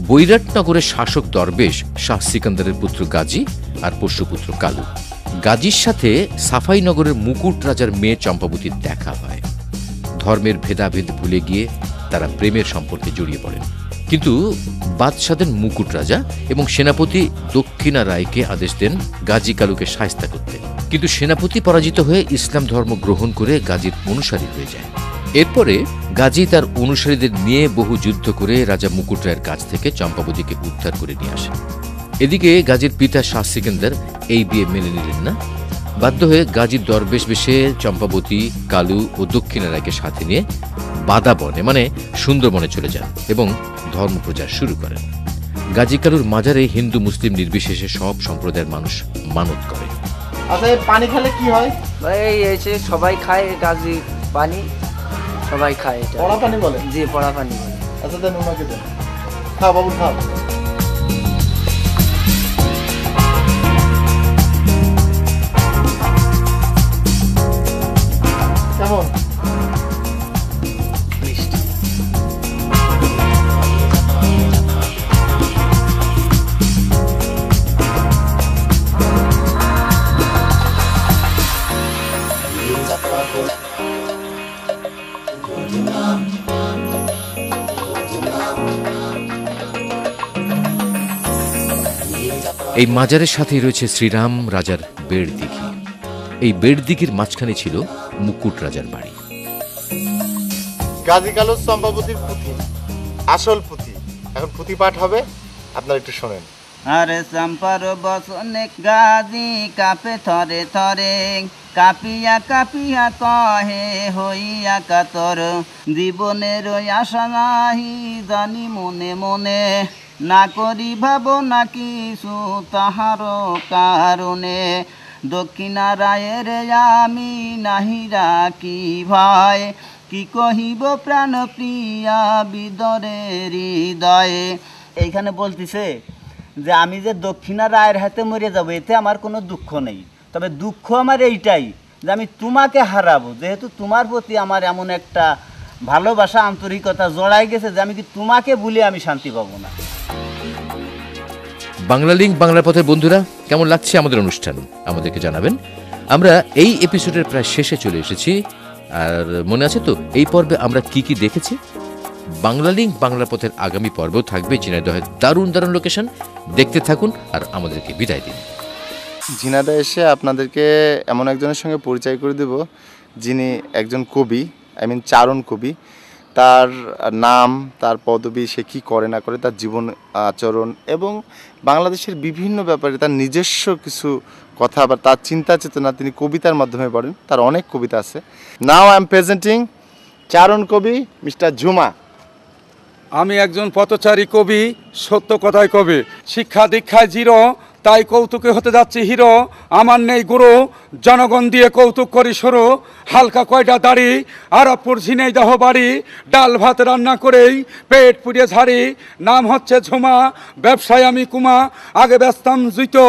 বৈরাটনগরের শাসক দরবেশ শাহ সিকান্দারের পুত্র গাজী আর পোষ্যপুত্র কালু। গাজীর সাথে সাফাইনগরের মুকুট রাজার মেয়ে চম্পাবতীর দেখা হয়। ধর্মের ভেদাভেদ ভুলে গিয়ে তারা প্রেমের সম্পর্কে জড়িয়ে পড়েন। কিন্তু বাদশাদের মুকুট রাজা এবং সেনাপতি দক্ষিণা রায়কে আদেশ দেন গাজী কালুকে শায়েস্তা করতে। কিন্তু সেনাপতি পরাজিত হয়ে ইসলাম ধর্ম গ্রহণ করে গাজীর অনুসারী হয়ে যায়। এরপরে গাজী তার অনুসারীদের নিয়ে বহু যুদ্ধ করে রাজা মুকুট রায়ের কাছ থেকে চম্পাবতীকে উদ্ধার করে নিয়ে আসে। এদিকে গাজীর পিতা শাহ সিকান্দার এই বিয়ে মেনে নিলেন না। বাধ্য হয়ে গাজীর দরবেশ বেশে চম্পাবতী, কালু ও দক্ষিণা রায়কে সাথে নিয়ে বাদাবনে মানে সুন্দরবনে চলে যান এবং ধর্ম প্রচার শুরু করেন। গাজী কালুর মাজারে হিন্দু মুসলিম নির্বিশেষে সব সম্প্রদায়ের মানুষ মানত করে। আচ্ছা, পানি খেলে কি হয়? ভাই এসে সবাই খায় গাজী পানি, সবাই খায়। এটা পড়া পানি বলে? জি, পড়া পানি বলে। আচ্ছা, দেন ওনাকে দেন। খাও বাবু, খাও। কেমন? এই মাজারের সাথেই রয়েছে শ্রীরাম রাজার বেড় দিঘি। এই বেড় দিঘির মাঝখানে ছিল মুকুট রাজার বাড়ি। গাজী কালু চম্পাবতীর পুঁথি, আসল পুঁথি। এখন পুঁথি পাঠ হবে, আপনারা একটু শোনেন। আরে চম্পার বসনে গাজী কাপে থরে থরে, কাপিয়া কাপিয়া কহে হইয়া কাতর, জীবনের আশা নাহি জানি মনে মনে, না করি ভাবনা কিছু তাহার কারণে, দক্ষিণা রায়ের আমি নাহি রাখি ভয়, কি কহিব প্রাণ প্রিয়া বিদরে হৃদয়ে। এইখানে বলতেছে যে আমি যে দক্ষিণা রায়ের হাতে মরে যাব, এতে আমার কোনো দুঃখ নেই। তবে দুঃখ আমার এইটাই যে আমি তোমাকে হারাবো, যেহেতু তোমার প্রতি আমার এমন একটা ভালোবাসা আন্তরিকতা জড়াই গেছে যে আমি কি তোমাকে ভুলে আমি শান্তি পাবো না। বাংলা লিঙ্ক বাংলার পথের বন্ধুরা, কেমন লাগছে আমাদের অনুষ্ঠান আমাদেরকে জানাবেন। আমরা এই এপিসোডের প্রায় শেষে চলে এসেছি। আর মনে আছে তো এই পর্বে আমরা কি কি দেখেছি? বাংলা লিঙ্ক বাংলার পথের আগামী পর্বেও থাকবে ঝিনাইদহের দারুণ দারুণ লোকেশন। দেখতে থাকুন আর আমাদেরকে বিদায় দিন। ঝিনাইদহ এসে আপনাদেরকে এমন একজনের সঙ্গে পরিচয় করে দেব যিনি একজন কবি, চারণ কবি। তার নাম, তার পদবি, সে কী করে না করে, তার জীবন আচরণ এবং বাংলাদেশের বিভিন্ন ব্যাপারে তার নিজস্ব কিছু কথা বা তার চিন্তা চেতনা তিনি কবিতার মাধ্যমে পড়েন। তার অনেক কবিতা আছে। নাও আই এম প্রেজেন্টিং চারণ কবি মিস্টার ঝুমা। আমি একজন পথচারী কবি, সত্য কথায় কবি, শিক্ষা দীক্ষায় জিরো, তাই কৌতুকে হতে যাচ্ছি হিরো। আমার নেই গুরু, জনগণ দিয়ে কৌতুক করি শুরু। হালকা কয়টা দাড়ি, আরবপুর ঝিনাইদহ বাড়ি, ডাল ভাত রান্না করেই পেট পুড়িয়ে ঝাড়ি। নাম হচ্ছে ঝুমা, ব্যবসায় আমি কুমা। আগে ব্যস্তাম জুইতো,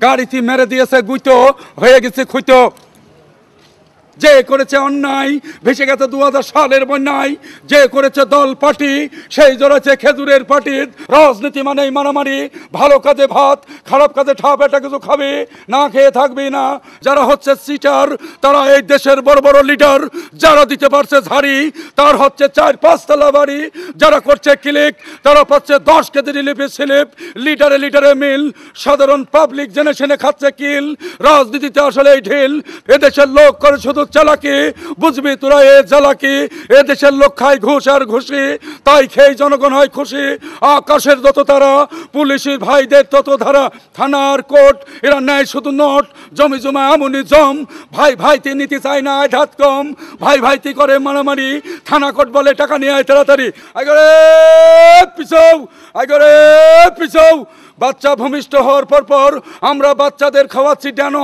গাড়িতে মেরে দিয়েছে গুইতো, হয়ে গেছে খুইতো। যে করেছে অন্যায় ভেসে গেছে 2000 সালের বন্যায়, যে করেছে দল পার্টি সেই জড়েছে খেজুরের পার্টির। রাজনীতি মানেই মারামারি, ভালো কাজে ভাত, খারাপ কাজে ঠাপ, এটা কিছু খাবে না খেয়ে থাকবি না। যারা হচ্ছে সিটার তারা এই দেশের বড় বড় লিডার, যারা দিতে পারছে ঝাড়ি তার হচ্ছে 4-5 তলা বাড়ি। যারা করছে ক্লিক তারা পাচ্ছে 10 কেজি রিলিফে স্লিপ। লিডারে লিডারে মিল, সাধারণ পাবলিক জেনে শুনে খাচ্ছে কিল। রাজনীতিতে আসলে এই ঢিল, এদেশের লোক করে শুধু চালাকি, বুঝবি তোরা এ জ্বালাকি। এ দেশের লোক খায় ঘুষ আর ঘুষি, তাই খেয়ে জনগণ হয় খুশি। আকাশের যত তারা, পুলিশের ভাইদের তত ধারা, থানার কোর্ট এরা নেয় শুধু নোট, জমি জমা এমনই জম। ভাই ভাইতে নিতে চায় না আঘাত কম, ভাই ভাইতে করে মারামারি, থানা কোর্ট বলে টাকা নিয়ে আয় তাড়াতাড়ি। আগরে পিছাও, আগরে পিছাও। বাচ্চা ভূমিষ্ঠ হওয়ার পর আমরা বাচ্চাদের খাওয়াচ্ছি কেন?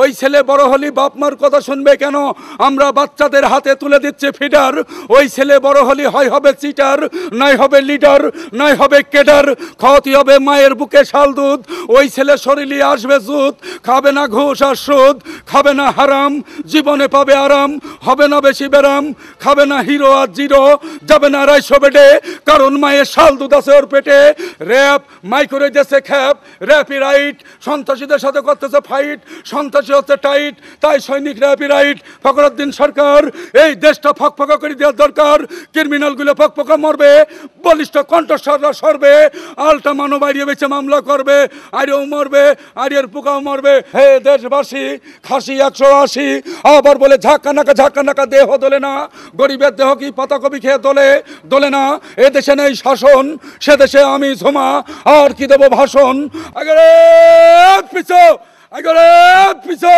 ওই ছেলে বড় হলি বাপ মার কথা শুনবে কেন? আমরা বাচ্চাদের হাতে তুলে দিচ্ছে ফিডার। ওই ছেলে বড় হলি হয় হবে চিটার, নাই হবে লিডার, নাই হবে কেডার, খাওয়াতে হবে মায়ের বুকে শাল দুধ। ওই ছেলে শরীরে আসবে জুত, খাবে না ঘুষ আর সুদ, খাবে না হারাম, জীবনে পাবে আরাম, হবে না বেশি ব্যারাম, খাবে না হিরো আর জিরো, যাবে না রাইশো বেডে, কারণ মায়ের শাল দুধ আছে ওর পেটে। র্যাপ মাইক্রোরে দেশে খ্যাপ, র্যাপি রাইট, সন্ত্রাসীদের সাথে করতেছে ফাইট, সন্ত্রাসী হচ্ছে টাইট, তাই সৈনিক র্যাপি রাইট। ফখরুদ্দিন সরকার, এই দেশটা ফকফকা করে দেওয়ার দরকার। ক্রিমিনালগুলো ফকফকা মরবে, বলিষ্ঠ কণ্ঠস্বররা সরবে, আলটা মানো বাইরে বেঁচে মামলা করবে, আরেও মরবে, আরের পোকাও মরবে। হে দেশবাসী, খাসি 180, আবার বলে ঝাঁকা নাকা দেহ দোলে না, গরিবের দেহ কি পাতাকপি খেয়ে দোলে না। এ দেশে নেই শাসন, সে দেশে আমি ঝুমা, আর কি দেবো ভাষণ। আগরে পিছো, আগরে পিছো।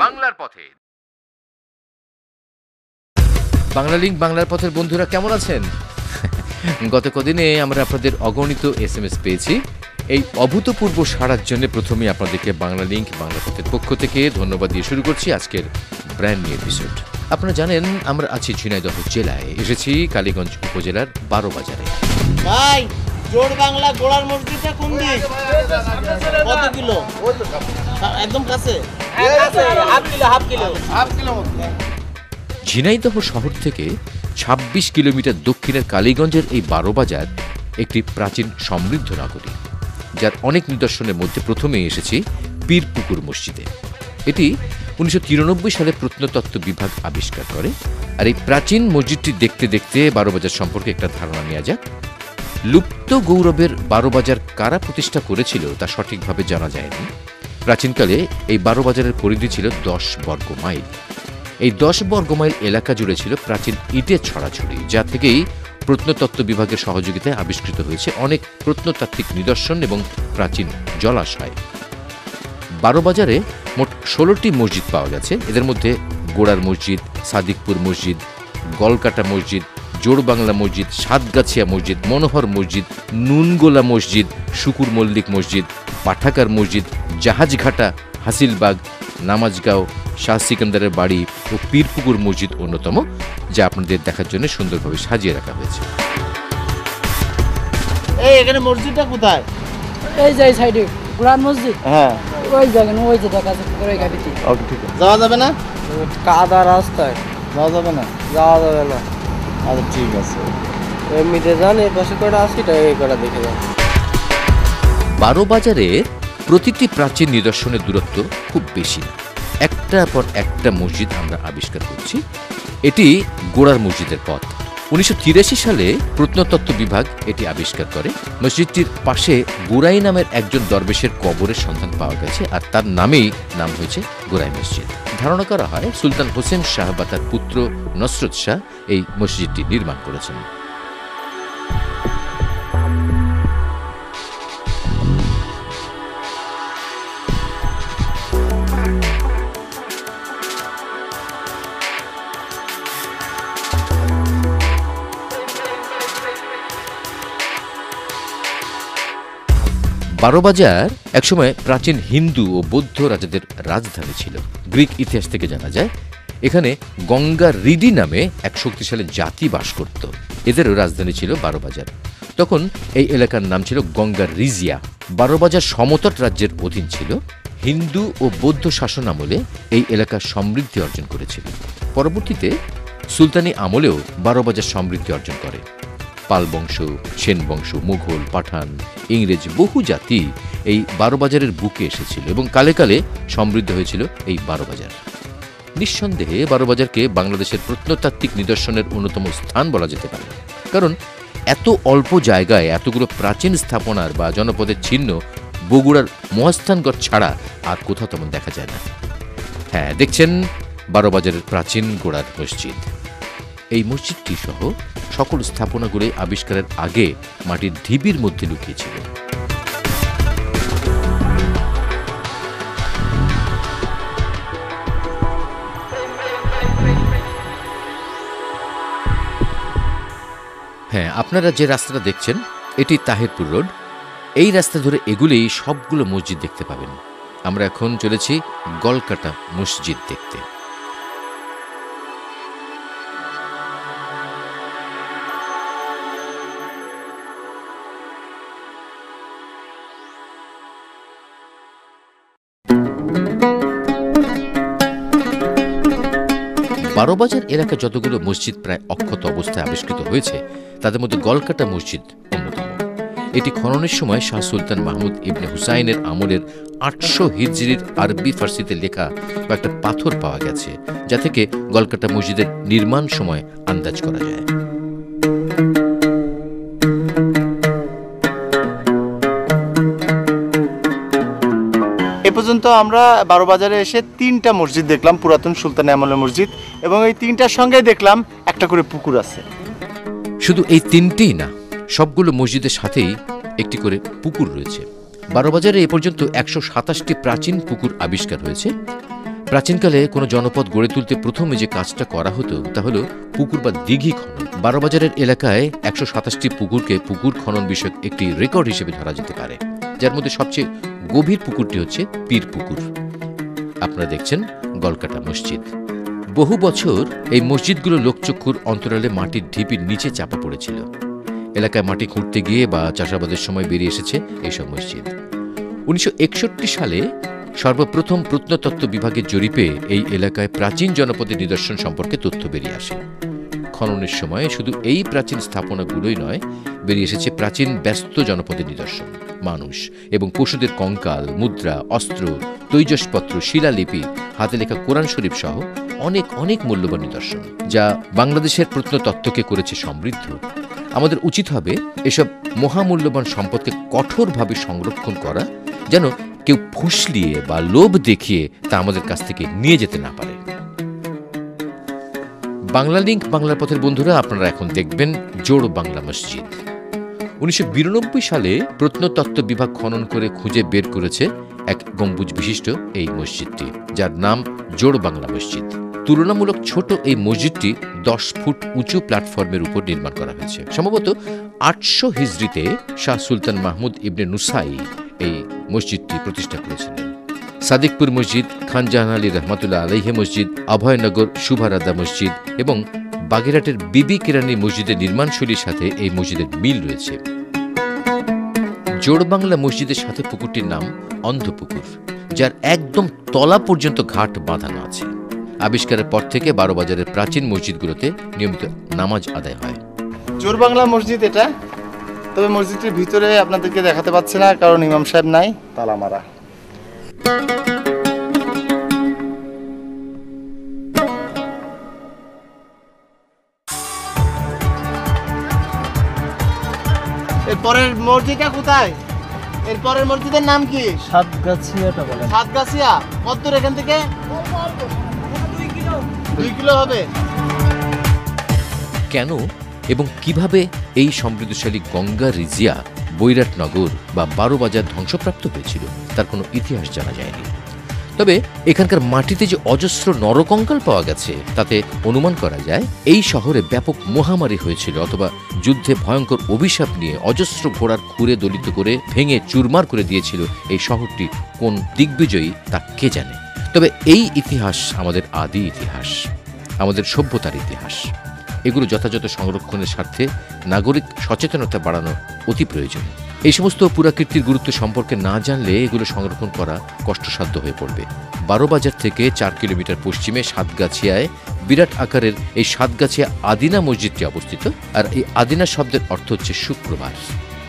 বাংলার পথে। বাংলা লিংক বাংলার পথের বন্ধুরা কেমন আছেন? গত কদিনে আমরা আপনাদের অগণিত SMS পেয়েছি। এই অভূতপূর্ব সাড়ার জন্য প্রথমে আপনাদেরকে বাংলা লিংক বাংলা পথের পক্ষ থেকে ধন্যবাদ দিয়ে শুরু করছি আজকের ব্র্যান্ড নিউ এপিসোড। আপনারা জানেন আমরা আছি ঝিনাইদহ জেলায়, এসেছি কালীগঞ্জ উপজেলার 12 বাজারে। ভাই জোর বাংলা গোড়ার মসজিদটা কোন দিক? কত কিলো? একদম কাছে, হাফ কিলো। ঝিনাইদহ শহর থেকে 26 কিলোমিটার দক্ষিণের কালীগঞ্জের এই 12 বাজার একটি প্রাচীন সমৃদ্ধ নগরী, যার অনেক নিদর্শনের মধ্যে প্রথমে এসেছি পীরপুকুর মসজিদে। এটি 1993 সালে প্রত্নতত্ত্ব বিভাগ আবিষ্কার করে। আর এই প্রাচীন মসজিদটি দেখতে দেখতে 12 বাজার সম্পর্কে একটা ধারণা নেওয়া যাক। লুপ্ত গৌরবের 12 বাজার কারা প্রতিষ্ঠা করেছিল তা সঠিকভাবে জানা যায়নি। প্রাচীনকালে এই 12 বাজারের পরিধি ছিল 10 বর্গ মাইল। এই 10 বর্গ মাইল এলাকা জুড়ে ছিল প্রাচীন ইটের ছড়াছড়ি, যা থেকেই প্রত্নতত্ত্ব বিভাগের সহযোগিতায় আবিষ্কৃত হয়েছে অনেক প্রত্নতাত্ত্বিক নিদর্শন এবং প্রাচীন জলাশয়। 12 বাজারে মোট 16টি মসজিদ পাওয়া গেছে। এদের মধ্যে গোড়ার মসজিদ, সাদিকপুর মসজিদ, গলকাটা মসজিদ, জোড় বাংলা মসজিদ, সাতগাছিয়া মসজিদ, মনোহর মসজিদ, নুনগোলা মসজিদ, শুকুর মল্লিক মসজিদ, পাঠাকার মসজিদ, জাহাজঘাটা, হাসিলবাগ, নামাজগাঁও, শাহ সিকান্দারের বাড়ি ও পীরপুকুর মসজিদ অন্যতম, যা আপনাদের দেখার জন্য সুন্দরভাবে সাজিয়ে রাখা হয়েছে। এই এখানে মসজিদটা কোথায়? এই যে সাইডে কোরআন মসজিদ। হ্যাঁ ওই জায়গায়, ওই যে দেখা যাচ্ছে করে গাড়িতে। ওকে ঠিক আছে। যাওয়া যাবে না? কাদা রাস্তায় যাওয়া যাবে না? যাওয়া যাবে না। আচ্ছা ঠিক আছে। এমনিতে যান, এই পাশে কয়টা আসছি এই কয়টা দেখে যান। 12 বাজারে প্রতিটি প্রাচীন নিদর্শনের দূরত্ব খুব বেশি না, একটার পর একটা মসজিদ আমরা আবিষ্কার করছি। এটি গোড়ার মসজিদের পথ। 1983 সালে প্রত্নতত্ত্ব বিভাগ এটি আবিষ্কার করে। মসজিদটির পাশে গোরাই নামের একজন দরবেশের কবরের সন্ধান পাওয়া গেছে, আর তার নামেই নাম হয়েছে গোরাই মসজিদ। ধারণা করা হয় সুলতান হোসেন শাহ বা তার পুত্র নসরত শাহ এই মসজিদটি নির্মাণ করেছেন। বারোবাজার একসময় প্রাচীন হিন্দু ও বৌদ্ধ রাজাদের রাজধানী ছিল। গ্রিক ইতিহাস থেকে জানা যায় এখানে গঙ্গা রিডি নামে এক শক্তিশালী জাতি বাস করত। এদেরও রাজধানী ছিল বারোবাজার। তখন এই এলাকার নাম ছিল গঙ্গা রিজিয়া। বারোবাজার সমতট রাজ্যের অধীন ছিল। হিন্দু ও বৌদ্ধ শাসন আমলে এই এলাকা সমৃদ্ধি অর্জন করেছিল। পরবর্তীতে সুলতানি আমলেও বারোবাজার সমৃদ্ধি অর্জন করে। পাল বংশ, সেন বংশ, মুঘল, পাঠান, ইংরেজ বহু জাতি এই বারোবাজারের বুকে এসেছিল এবং কালে কালে সমৃদ্ধ হয়েছিল এই বারোবাজার। নিঃসন্দেহে বারোবাজারকে বাংলাদেশের প্রত্নতাত্ত্বিক নিদর্শনের অন্যতম স্থান বলা যেতে পারে, কারণ এত অল্প জায়গায় এতগুলো প্রাচীন স্থাপনার বা জনপদের চিহ্ন বগুড়ার মহাস্থানগড় ছাড়া আর কোথাও তেমন দেখা যায় না। হ্যাঁ, দেখছেন বারোবাজারের প্রাচীন গোড়ার মসজিদ। এই মসজিদটি সহ সকল স্থাপনাগুলি আবিষ্কারের আগে মাটির ঢিবির মধ্যে লুকিয়েছিল। হ্যাঁ, আপনারা যে রাস্তাটা দেখছেন এটি তাহিরপুর রোড। এই রাস্তা ধরে এগুলেই সবগুলো মসজিদ দেখতে পাবেন। আমরা এখন চলেছি গলকাটা মসজিদ দেখতে। বারোবাজার এলাকায় যতগুলো মসজিদ প্রায় অক্ষত অবস্থায় আবিষ্কৃত হয়েছে তাদের মধ্যে গলকাটা মসজিদ অন্যতম। এটি খননের সময় শাহ সুলতান মাহমুদ ইবনে হুসাইনের আমলের 800 হিজরির আরবি ফার্সিতে লেখা কয়েকটা পাথর পাওয়া গেছে, যা থেকে গলকাটা মসজিদের নির্মাণ সময় আন্দাজ করা যায়। এ পর্যন্ত আমরা বারোবাজারে এসে 3টা মসজিদ দেখলাম, পুরাতন সুলতানি আমলের মসজিদ, এবং এই 3টার সঙ্গে দেখলাম একটা করে পুকুর আছে। শুধু এই 3টিই না, সবগুলো মসজিদের সাথেই একটি করে পুকুর রয়েছে। বারোবাজারে এ পর্যন্ত 127টি প্রাচীন পুকুর আবিষ্কার হয়েছে। প্রাচীনকালে কোনো জনপদ গড়ে তুলতে প্রথমে যে কাজটা করা হতো তা হলো পুকুর বা দিঘি খনন। বারোবাজারের এলাকায় 127টি পুকুরকে পুকুর খনন বিষয়ক একটি রেকর্ড হিসেবে ধরা যেতে পারে, যার মধ্যে সবচেয়ে গভীর পুকুরটি হচ্ছে পীর পুকুর। আপনারা দেখছেন গলকাটা মসজিদ। বহু বছর এই মসজিদগুলো লোকচক্ষুর অন্তরালে মাটির ঢিপির নিচে চাপা পড়েছিল। এলাকায় মাটি খুঁড়তে গিয়ে বা চাষাবাদের সময় বেরিয়ে এসেছে এইসব মসজিদ। 1961 সালে সর্বপ্রথম প্রত্নতত্ত্ব বিভাগের জরিপে এই এলাকায় প্রাচীন জনপদের নিদর্শন সম্পর্কে তথ্য বেরিয়ে আসে। খননের সময় শুধু এই প্রাচীন স্থাপনাগুলোই নয়, বেরিয়ে এসেছে প্রাচীন ব্যস্ত জনপদের নিদর্শন, মানুষ এবং পশুদের কঙ্কাল, মুদ্রা, অস্ত্র, তৈজসপত্র, শিলালিপি, হাতে লেখা কোরআন শরীফ সহ অনেক অনেক মূল্যবান নিদর্শন, যা বাংলাদেশের প্রত্নতত্ত্বকে করেছে সমৃদ্ধ। আমাদের উচিত হবে এসব মহামূল্যবান সম্পদকে কঠোরভাবে সংরক্ষণ করা, যেন কেউ ফুসলিয়ে বা লোভ দেখিয়ে তা আমাদের কাছ থেকে নিয়ে যেতে না পারে। বাংলা লিংক বাংলার পথের বন্ধুরা, আপনারা এখন দেখবেন জোড় বাংলা মসজিদ। 1992 সালে প্রত্নতত্ত্ব বিভাগ খনন করে খুঁজে বের করেছে এক গম্বুজ বিশিষ্ট এই মসজিদটি, যার নাম জোড় বাংলা মসজিদ। তুলনামূলক ছোট এই মসজিদটি 10 ফুট উঁচু প্ল্যাটফর্মের উপর নির্মাণ করা হয়েছে। সম্ভবত 800 হিজরিতে শাহ সুলতান মাহমুদ ইবনে নুসাই এই মসজিদটি প্রতিষ্ঠা করেছিলেন। সাদিকপুর মসজিদ, খানজাহান আলী রহমাতুল্লাহ আলাইহি মসজিদ, অভয়নগর শুভারাদা মসজিদ এবং বাগেরহাটের বিবি কেরানী মসজিদের নির্মাণশৈলীর সাথে এই মসজিদের মিল রয়েছে। জোড় বাংলা মসজিদের সাথে পুকুরটির নাম অন্ধপুকুর, যার একদম তলা পর্যন্ত ঘাট বাঁধানো আছে। আবিষ্কারের পর থেকে বারোবাজারের প্রাচীন মসজিদগুলোতে নিয়মিত নামাজ আদায় হয়। জোড় বাংলা মসজিদ এটা, তবে মসজিদটির ভিতরে আপনাদেরকে দেখাতে পাচ্ছি না, কারণ ইমাম সাহেব নাই, তালা মারা। এরপরের মসজিদটা কোথায়? এরপরের মসজিদের নাম কি? সাতগাছিয়াটা বলে। সাতগাছিয়া কত দূর এখান থেকে? 2 কিলো হবে। কেন এবং কিভাবে এই সমৃদ্ধশালী গঙ্গা রিজিয়া, বৈরাটনগর বা বারোবাজার ধ্বংসপ্রাপ্ত হয়েছিল তার কোনো ইতিহাস জানা যায়নি। তবে এখানকার মাটিতে যে অজস্র নরকঙ্কাল পাওয়া গেছে তাতে অনুমান করা যায় এই শহরে ব্যাপক মহামারী হয়েছিল, অথবা যুদ্ধে ভয়ঙ্কর অভিশাপ নিয়ে অজস্র ঘোড়ার খুরে দলিত করে ভেঙে চুরমার করে দিয়েছিল এই শহরটি কোন দিগ্বিজয়ী তা কে জানে। তবে এই ইতিহাস আমাদের আদি ইতিহাস, আমাদের সভ্যতার ইতিহাস। এগুলো যথাযথ সংরক্ষণের স্বার্থে নাগরিক সচেতনতা বাড়ানো অতি প্রয়োজন। এই সমস্ত পুরাকীর্তির গুরুত্ব সম্পর্কে না জানলে এগুলো সংরক্ষণ করা কষ্টসাধ্য হয়ে পড়বে। বারোবাজার থেকে ৪ কিলোমিটার পশ্চিমে সাতগাছিয়ায় বিরাট আকারের এই সাতগাছিয়া আদিনা মসজিদটি অবস্থিত। আর এই আদিনা শব্দের অর্থ হচ্ছে শুক্রবার।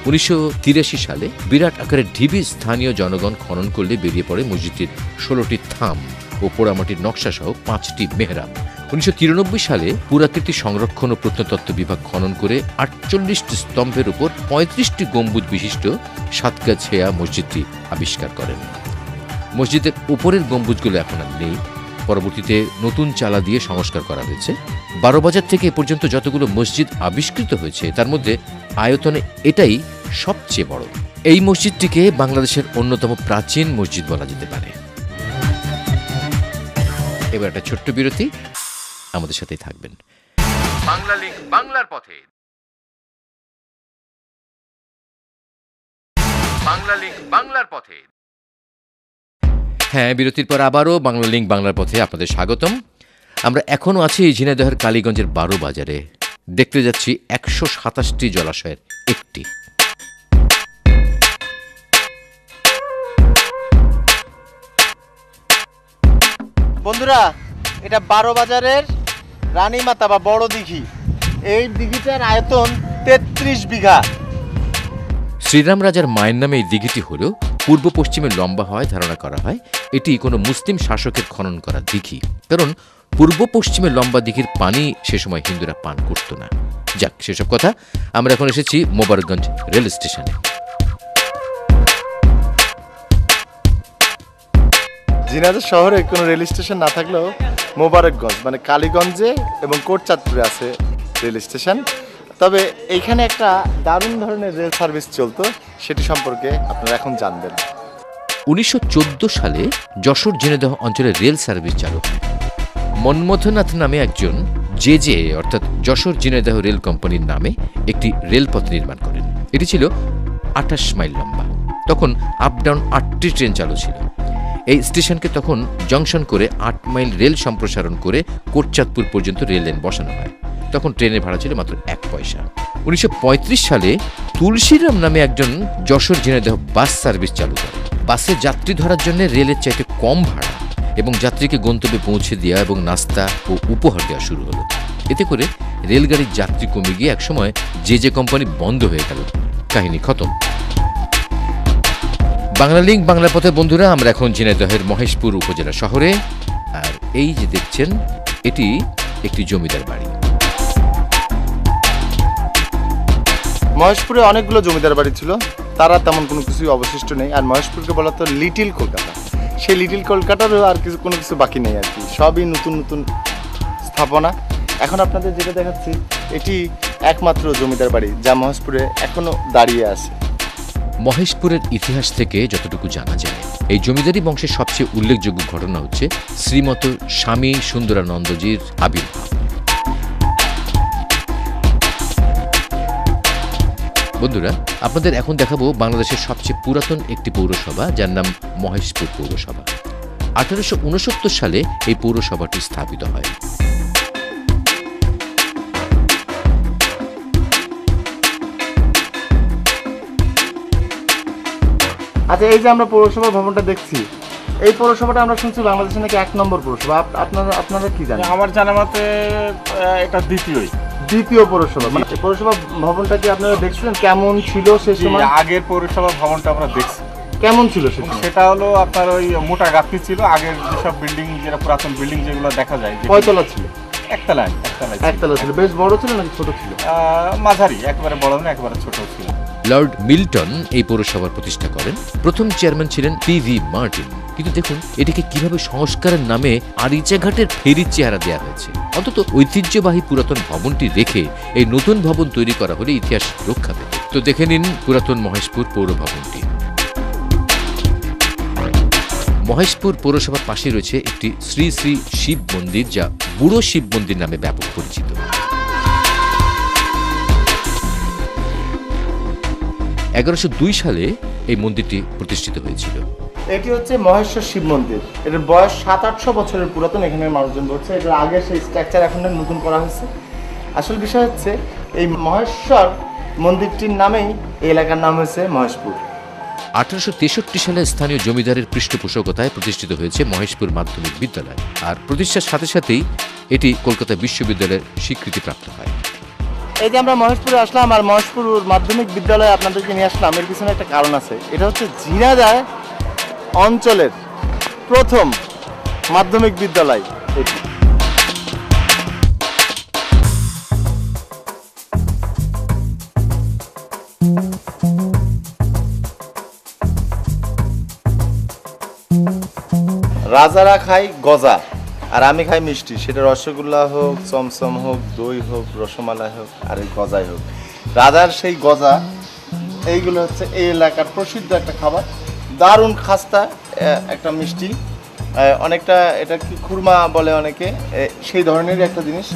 ১৯৮৩ সালে বিরাট আকারের ঢিবি স্থানীয় জনগণ খনন করলে বেরিয়ে পড়ে মসজিদটির ১৬টি থাম ও পোড়ামাটির নকশা সহ ৫টি মেহরাব। ১৯৯৩ সালে পুরাকীর্তি সংরক্ষণ ও প্রত্নতত্ত্ব বিভাগ খনন করে ৪৮টি স্তম্ভের উপর ৩৫টি গম্বুজ বিশিষ্ট সাতগাছিয়া মসজিদটি আবিষ্কার করেন। মসজিদের উপরের গম্বুজগুলো এখন আর নেই, পরবর্তীতে নতুন চালা দিয়ে সংস্কার করা হয়েছে। বারোবাজার থেকে এ পর্যন্ত যতগুলো মসজিদ আবিষ্কৃত হয়েছে তার মধ্যে আয়তনে এটাই সবচেয়ে বড়। এই মসজিদটিকে বাংলাদেশের অন্যতম প্রাচীন মসজিদ বলা যেতে পারে। এবার একটা ছোট্ট বিরতি, আমাদের সাথেই থাকবেন। বাংলা লিংক বাংলার পথে, বাংলা লিংক বাংলার পথে। হ্যাঁ, বিরতির পর আবারও বাংলা লিংক বাংলার পথে আপনাদের স্বাগতম। আমরা এখনও আছি ঝিনাইদহের কালীগঞ্জের বারোবাজারে। দেখতে যাচ্ছি ১২৭টি জলাশয়ের একটি। বন্ধুরা, এটা বারোবাজারের রানীমাতা বা বড় দিঘি। এই দিঘিটার আয়তন ৩৩ বিঘা। শ্রীরাম রাজার মায়ের নামে এই দিঘিটি হলেও পূর্ব পশ্চিমে লম্বা হয় ধারণা করা হয় এটি কোনো মুসলিম শাসকের খনন করা দিঘি, কারণ পূর্ব পশ্চিমে লম্বা দিঘির পানি সে সময় হিন্দুরা পান করত না। যাক, সেসব কথা। আমরা এখন এসেছি মোবারকগঞ্জ রেল স্টেশনে। ঝিনাইদহ শহরে কোনো রেল স্টেশন না থাকলেও মোবারকগঞ্জ মানে কালীগঞ্জে এবং কোটচাঁদপুরে আছে রেল স্টেশন। তবে এইখানে একটা দারুণ ধরনের রেল সার্ভিস চলতো, সেটি সম্পর্কে আপনারা এখন জানবেন। ১৯১৪ সালে যশোর ঝিনাইদহ অঞ্চলে রেল সার্ভিস চালু হয়। মনমথনাথ নামে একজন জে অর্থাৎ যশোর ঝিনাইদহ রেল কোম্পানির নামে একটি রেলপথ নির্মাণ করেন। এটি ছিল ২৮ মাইল লম্বা। তখন আপ ডাউন ৮টি ট্রেন চালু ছিল। এই স্টেশনকে তখন জংশন করে ৮ মাইল রেল সম্প্রসারণ করে কোটচাঁদপুর পর্যন্ত রেল লাইন বসানো হয়। তখন ট্রেনের ভাড়া ছিল মাত্র ১ পয়সা। ১৯৩৫ সালে তুলসীরাম নামে একজন যশোর ঝিনাইদহ বাস সার্ভিস চালু করে। বাসে যাত্রী ধরার জন্য রেলের চাইতে কম ভাড়া এবং যাত্রীকে গন্তব্যে পৌঁছে দেওয়া এবং নাস্তা ও উপহার দেওয়া শুরু হলো। এতে করে রেলগাড়ির যাত্রী কমে গিয়ে একসময় যে কোম্পানি বন্ধ হয়ে গেল। কাহিনী খতম। বাংলা লিংক বাংলা পথে বন্ধুরা, আমরা এখন ঝিনাইদহের মহেশপুর উপজেলা শহরে। আর এই যে দেখছেন, এটি একটি জমিদার বাড়ি। মহেশপুরে অনেকগুলো জমিদার বাড়ি ছিল, তারা তেমন কোনো কিছুই অবশিষ্ট নেই। আর মহেশপুরকে বলা তো লিটিল কলকাতা, সেই লিটিল কলকাতারও আর কোনো কিছু বাকি নেই আর কি, সবই নতুন নতুন স্থাপনা। এখন আপনাদের যেটা দেখাচ্ছি এটি একমাত্র জমিদার বাড়ি যা মহেশপুরে এখনো দাঁড়িয়ে আছে। মহেশপুরের ইতিহাস থেকে যতটুকু জানা যায়, এই জমিদারি বংশের সবচেয়ে উল্লেখযোগ্য ঘটনা হচ্ছে শ্রীমত স্বামী সুন্দরানন্দজির আবির্ভাব। বন্ধুরা, আপনাদের এখন দেখাবো বাংলাদেশের সবচেয়ে পুরাতন একটি পৌরসভা, যার নাম মহেশপুর পৌরসভা। ১৮৬৯ সালে এই পৌরসভাটি স্থাপিত হয়। আচ্ছা, এই যে আমরা পৌরসভা ভবনটা দেখছি, এই পৌরসভাটা আমরা শুনছি বাংলাদেশের নাকি ১ নম্বর পৌরসভা। আপনারা কি জানেন? আমার জানা মতে এটা দ্বিতীয় পৌরসভা। মানে পৌরসভা ভবনটা কি আপনারা দেখছিলেন কেমন ছিল সে সময়? আগের পৌরসভা ভবনটা আমরা দেখছি। কেমন ছিল সেটা হলো আপনার ওই মোটা গাঁথনি ছিল। আগের যেসব বিল্ডিং, যেটা পুরাতন বিল্ডিং যেগুলো দেখা যায়, কয়তলা ছিল? একতলা ছিল। বেশ বড় ছিল নাকি ছোট ছিল? মাঝারি, একেবারে বড় না, একেবারে ছোট ছিল। লর্ড মিল্টন এই পৌরসভার প্রতিষ্ঠা করেন। প্রথম চেয়ারম্যান ছিলেন পি.ভি. মার্টিন। কিন্তু দেখুন এটিকে কিভাবে সংস্কারের নামে আরিচাঘাটের ফেরির চেহারা দেওয়া হয়েছে। অন্তত ঐতিহ্যবাহী পুরাতন ভবনটি রেখে এই নতুন ভবন তৈরি করা হলে ইতিহাস রক্ষা পেত। তো দেখে নিন পুরাতন মহেশপুর পৌর ভবনটি। মহেশপুর পৌরসভার পাশে রয়েছে একটি শ্রী শ্রী শিব মন্দির, যা বুড়ো শিব মন্দির নামে ব্যাপক পরিচিত। 1102 সালে এই মন্দিরটি প্রতিষ্ঠিত হয়েছিল। এটি হচ্ছে মহেশ্বর শিব মন্দির। এটার বয়স 700-800 বছরের পুরাতন। এখানে মানুষজন বলছে এটার আগে সেই স্ট্রাকচার এখন নতুন করা হয়েছে। আসল বিষয় হচ্ছে এই মহেশ্বর মন্দিরটির নামেই এই এলাকার নাম হয়েছে মহেশপুর। 1863 সালে স্থানীয় জমিদারের পৃষ্ঠপোষকতায় প্রতিষ্ঠিত হয়েছে মহেশপুর মাধ্যমিক বিদ্যালয়, আর প্রতিষ্ঠার সাথে সাথেই এটি কলকাতা বিশ্ববিদ্যালয়ের স্বীকৃতিপ্রাপ্ত হয়। এই যে আমরা মহেশপুরে আসলাম আর মহেশপুর মাধ্যমিক বিদ্যালয়ে আপনাদেরকে নিয়ে আসলাম, এর পিছনে একটা কারণ আছে। এটা হচ্ছে ঝিনাইদহ অঞ্চলের প্রথম মাধ্যমিক বিদ্যালয় এটি। রাজারা খায় গজা আর আমি খাই মিষ্টি, সেটা রসগোল্লা হোক, চমচম হোক, দই হোক, রসমালাই হোক আর এই গজাই হোক। রাজার সেই গজা, এইগুলো হচ্ছে এই এলাকার প্রসিদ্ধ একটা খাবার। দারুণ খাস্তা একটা মিষ্টি, অনেকটা এটা কি খুরমা বলে অনেকে, সেই ধরনেরই একটা জিনিস,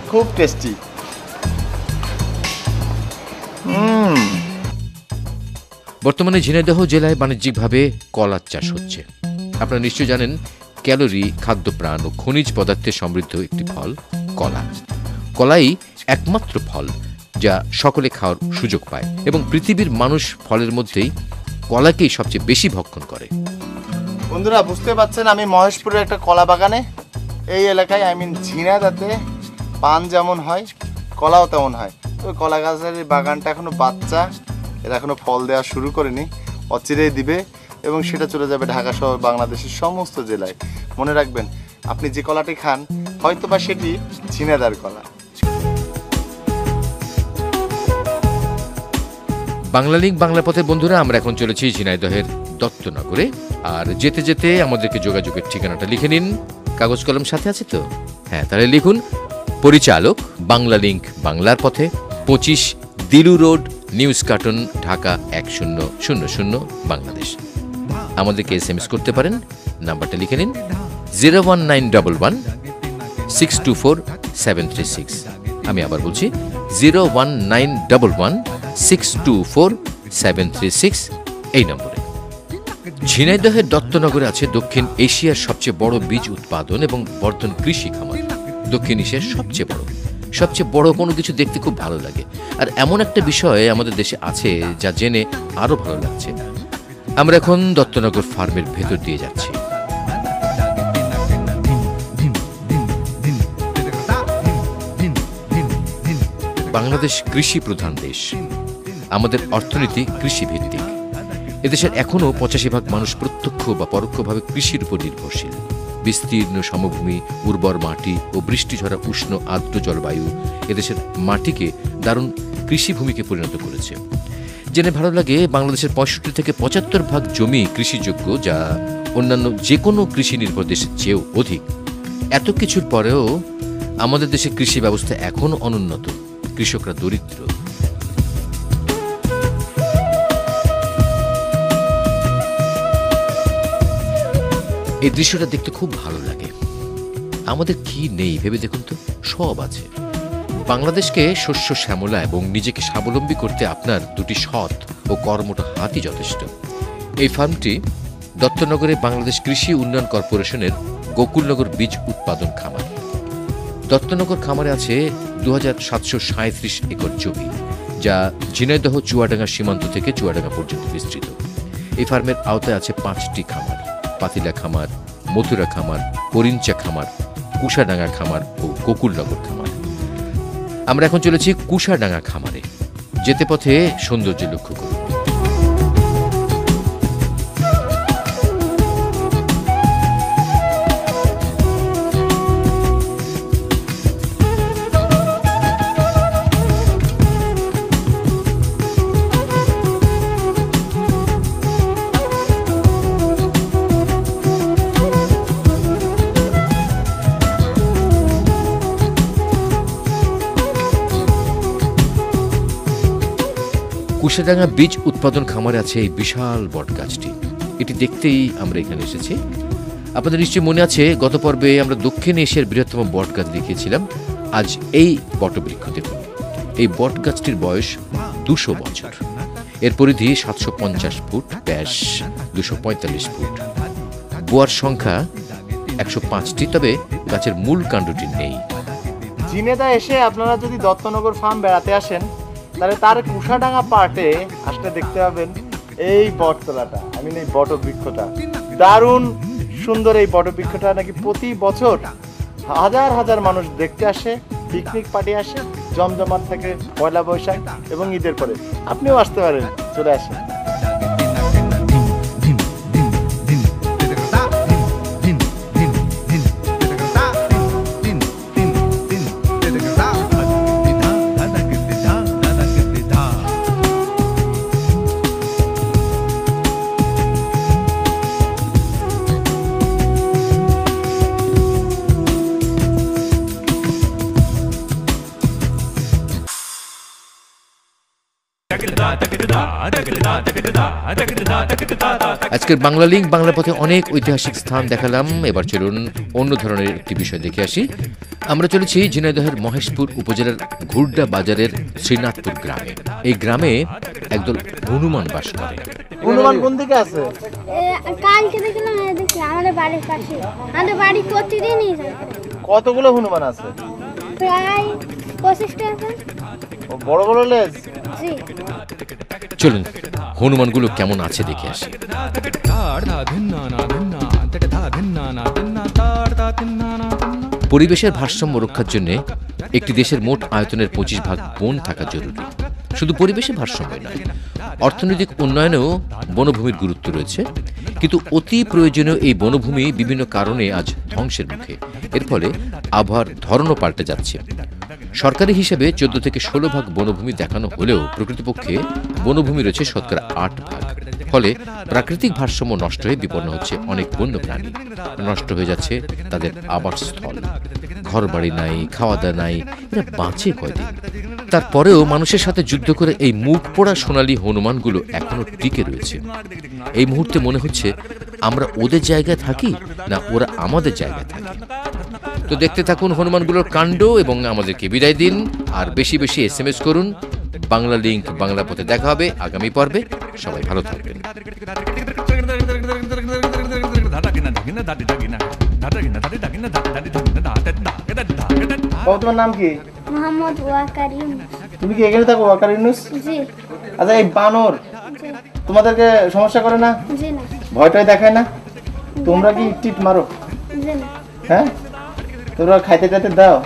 খুব টেস্টি। বর্তমানে ঝিনাইদহ জেলায় বাণিজ্যিকভাবে কলার চাষ হচ্ছে। আপনারা নিশ্চয় জানেন, ক্যালোরি, খাদ্যপ্রাণ ও খনিজ পদার্থে সমৃদ্ধ একটি ফল কলা। কলাই একমাত্র ফল যা সকলে খাওয়ার সুযোগ পায়, এবং পৃথিবীর মানুষ ফলের মধ্যেই কলাকেই সবচেয়ে বেশি ভক্ষণ করে। বন্ধুরা বুঝতে পারছেন, আমি মহেশপুরের একটা কলা বাগানে। এই এলাকায় ঝিনাইদহতে পান যেমন হয় কলাও তেমন হয়। তো কলা গাছের বাগানটা এখনো বাচ্চা, এরা এখনো ফল দেওয়া শুরু করেনি, অচিরেই দিবে এবং সেটা চলে যাবে ঢাকা সহ বাংলাদেশের সমস্ত জেলায়। মনে রাখবেন, আপনি যে কলাটি খান হয়তোবা সেটি ঝিনাইদহের কলা। বাংলালিংক বাংলা পথের বন্ধুরা, আমরা এখন চলেছি ঝিনাইদহের দত্তনগরে। আর যেতে যেতে আমাদেরকে যোগাযোগের ঠিকানাটা লিখে নিন। কাগজ কলম সাথে আছে তো? হ্যাঁ, তাহলে লিখুন পরিচালক, বাংলালিংক বাংলার পথে, 25 দিলু road, news carton, Dhaka 1000 Bangladesh. আমাদেরকে SMS করতে পারেন। নাম্বারটা লিখে নিন 01911624736। আমি আবার বলছি 01911624736 এই নম্বরে। ঝিনাইদহের দত্তনগরে আছে দক্ষিণ এশিয়ার সবচেয়ে বড় বীজ উৎপাদন এবং বর্ধন কৃষি খামার। দক্ষিণ এশিয়ার সবচেয়ে বড় কোনো কিছু দেখতে খুব ভালো লাগে, আর এমন একটা বিষয় আমাদের দেশে আছে যা জেনে আরো ভালো লাগছে। আমরা এখন দত্তনগর ফার্মের ভেতর দিয়ে যাচ্ছি। বাংলাদেশ কৃষি প্রধান দেশ, আমাদের অর্থনীতি কৃষি ভিত্তিক। এদেশের এখনো 85% মানুষ প্রত্যক্ষ বা পরোক্ষভাবে কৃষির উপর নির্ভরশীল। বিস্তীর্ণ সমভূমি, উর্বর মাটি ও বৃষ্টিঝরা উষ্ণ আর্দ্র জলবায়ু এদেশের মাটিকে দারুণ কৃষিভূমিকে পরিণত করেছে। জেনে ভালো লাগে, বাংলাদেশের 65 থেকে 75% জমি কৃষিযোগ্য, যা অন্যান্য যে কোনো কৃষি নির্ভর দেশের চেয়েও অধিক। এত কিছুর পরেও আমাদের দেশে কৃষি ব্যবস্থা এখনও অনুন্নত, কৃষকরা দরিদ্র। এই দৃশ্যটা দেখতে খুব ভালো লাগে। আমাদের কি নেই ভেবে দেখুন তো, সব আছে। বাংলাদেশকে শস্য শ্যামলা এবং নিজেকে স্বাবলম্বী করতে আপনার দুটি সৎ ও কর্মঠ হাতই যথেষ্ট। এই ফার্মটি দত্তনগরে বাংলাদেশ কৃষি উন্নয়ন কর্পোরেশনের গোকুলনগর বীজ উৎপাদন খামার। দত্তনগর খামারে আছে 2737 একর জমি, যা ঝিনাইদহ চুয়াডাঙ্গা সীমান্ত থেকে চুয়াডাঙ্গা পর্যন্ত বিস্তৃত। এই ফার্মের আওতায় আছে 5টি খামার: পাতিলা খামার, মথুরা খামার, করিঞ্চা খামার, কুশাডাঙ্গা খামার ও গোকুলনগর খামার। আমরা এখন চলেছি কুশাডাঙ্গা খামারে। যেতে পথে সৌন্দর্য লক্ষ্য করুন। কুশাডাঙ্গা বীজ উৎপাদন খামারে আছে এই বিশাল বট গাছটি। এটি দেখতেই আমরা এখানে এসেছি। আপনাদের নিশ্চয়ই মনে আছে গত পর্বে আমরা দক্ষিণ এশিয়ার বৃহত্তম বট গাছ দেখিয়েছিলাম। আজ এই বটবৃক্ষ দেখুন। এই বট গাছটির বয়স 200 বছর। এর পরিধি 750 ফুট, ব্যাস 245 ফুট। বোয়ার সংখ্যা 105টি, তবে গাছের মূল কাণ্ডটি নেই। ঝিনেদা এসে আপনারা যদি দত্তনগর ফার্ম বেড়াতে আসেন তাহলে তার কুষাডাঙ্গা পার্টে আসলে দেখতে পাবেন এই বটতলাটা, এই বটবৃক্ষটা। দারুণ সুন্দর এই বটবৃক্ষটা নাকি প্রতি বছর হাজার হাজার মানুষ দেখতে আসে, পিকনিক পার্টি আসে, জমজমাট থাকে পয়লা বৈশাখ এবং ঈদের পরে। আপনিও আসতে পারেন, চলে আসেন। আজকের বাংলা লিঙ্ক বাংলা পথে অনেক ঐতিহাসিক স্থান দেখালাম। এবার চলুন অন্য ধরনের একটি বিষয় দেখে আসি। আমরা চলেছি ঝিনাইদহের মহেশপুর উপজেলার ঘুরডা বাজারের শ্রীনাথপুর গ্রামে। এই গ্রামে একদল হনুমান বাস করে। হনুমান কোন দিকে আছে? কালকে দেখলাম এদিকে আমাদের বাড়ির পাশে। আমাদের বাড়ি প্রতিদিনই যায়। কতগুলো হনুমান আছে? প্রায় 25টা আছে। ও বড় বড় লেজ। জি। চলুন হনুমানগুলো কেমন আছে দেখে আসি। পরিবেশের ভারসাম্য রক্ষার জন্য একটি দেশের মোট আয়তনের 25% বন থাকা জরুরি। শুধু পরিবেশের ভারসাম্য নয়, অর্থনৈতিক উন্নয়নেও বনভূমির গুরুত্ব রয়েছে। কিন্তু অতি প্রয়োজনীয় এই বনভূমি বিভিন্ন কারণে আজ ধ্বংসের মুখে। এর ফলে আবহাওয়ার ধরনও পাল্টে যাচ্ছে। সরকারি হিসেবে 14 থেকে 16 ভাগ বনভূমি দেখানো হলেও প্রকৃতপক্ষে বনভূমি রয়েছে 8 ভাগ। ফলে প্রাকৃতিক ভারসাম্য নষ্ট হয়ে বিপন্ন হচ্ছে অনেক বন্যপ্রাণী। নষ্ট হয়ে যাচ্ছে তাদের আবাসস্থল, ঘরবাড়ি নাই, খাওয়া দাওয়া নাই, এরা বাঁচে কয়দিন। তারপরেও মানুষের সাথে যুদ্ধ করে এই মুখ পোড়া সোনালী হনুমানগুলো এখনো টিকে রয়েছে। এই মুহূর্তে মনে হচ্ছে আমরা ওদের জায়গায় থাকি না ওরা আমাদের জায়গায় থাকে। তো দেখতে থাকুন হনুমানগুলোর কাণ্ড এবং আমাদেরকে বিদায় দিন। আর বেশি বেশি SMS করুন। বাংলা লিঙ্ক বাংলা পথে দেখা হবে আগামী পর্বে। সবাই ভালো থাকবেন। তোমার নাম কি? মোহাম্মদ ওয়াকার ইউনুস। তুমি কি এখানে থাকো ওয়াকার ইউনুস? জি। আচ্ছা এই বানর তোমাদেরকে সমস্যা করে না? জি না। ভয়টাই দেখায় না? তোমরা কি টিট মারো? জি না। হ্যাঁ, তোমরা খাইতে টাইতে দাও?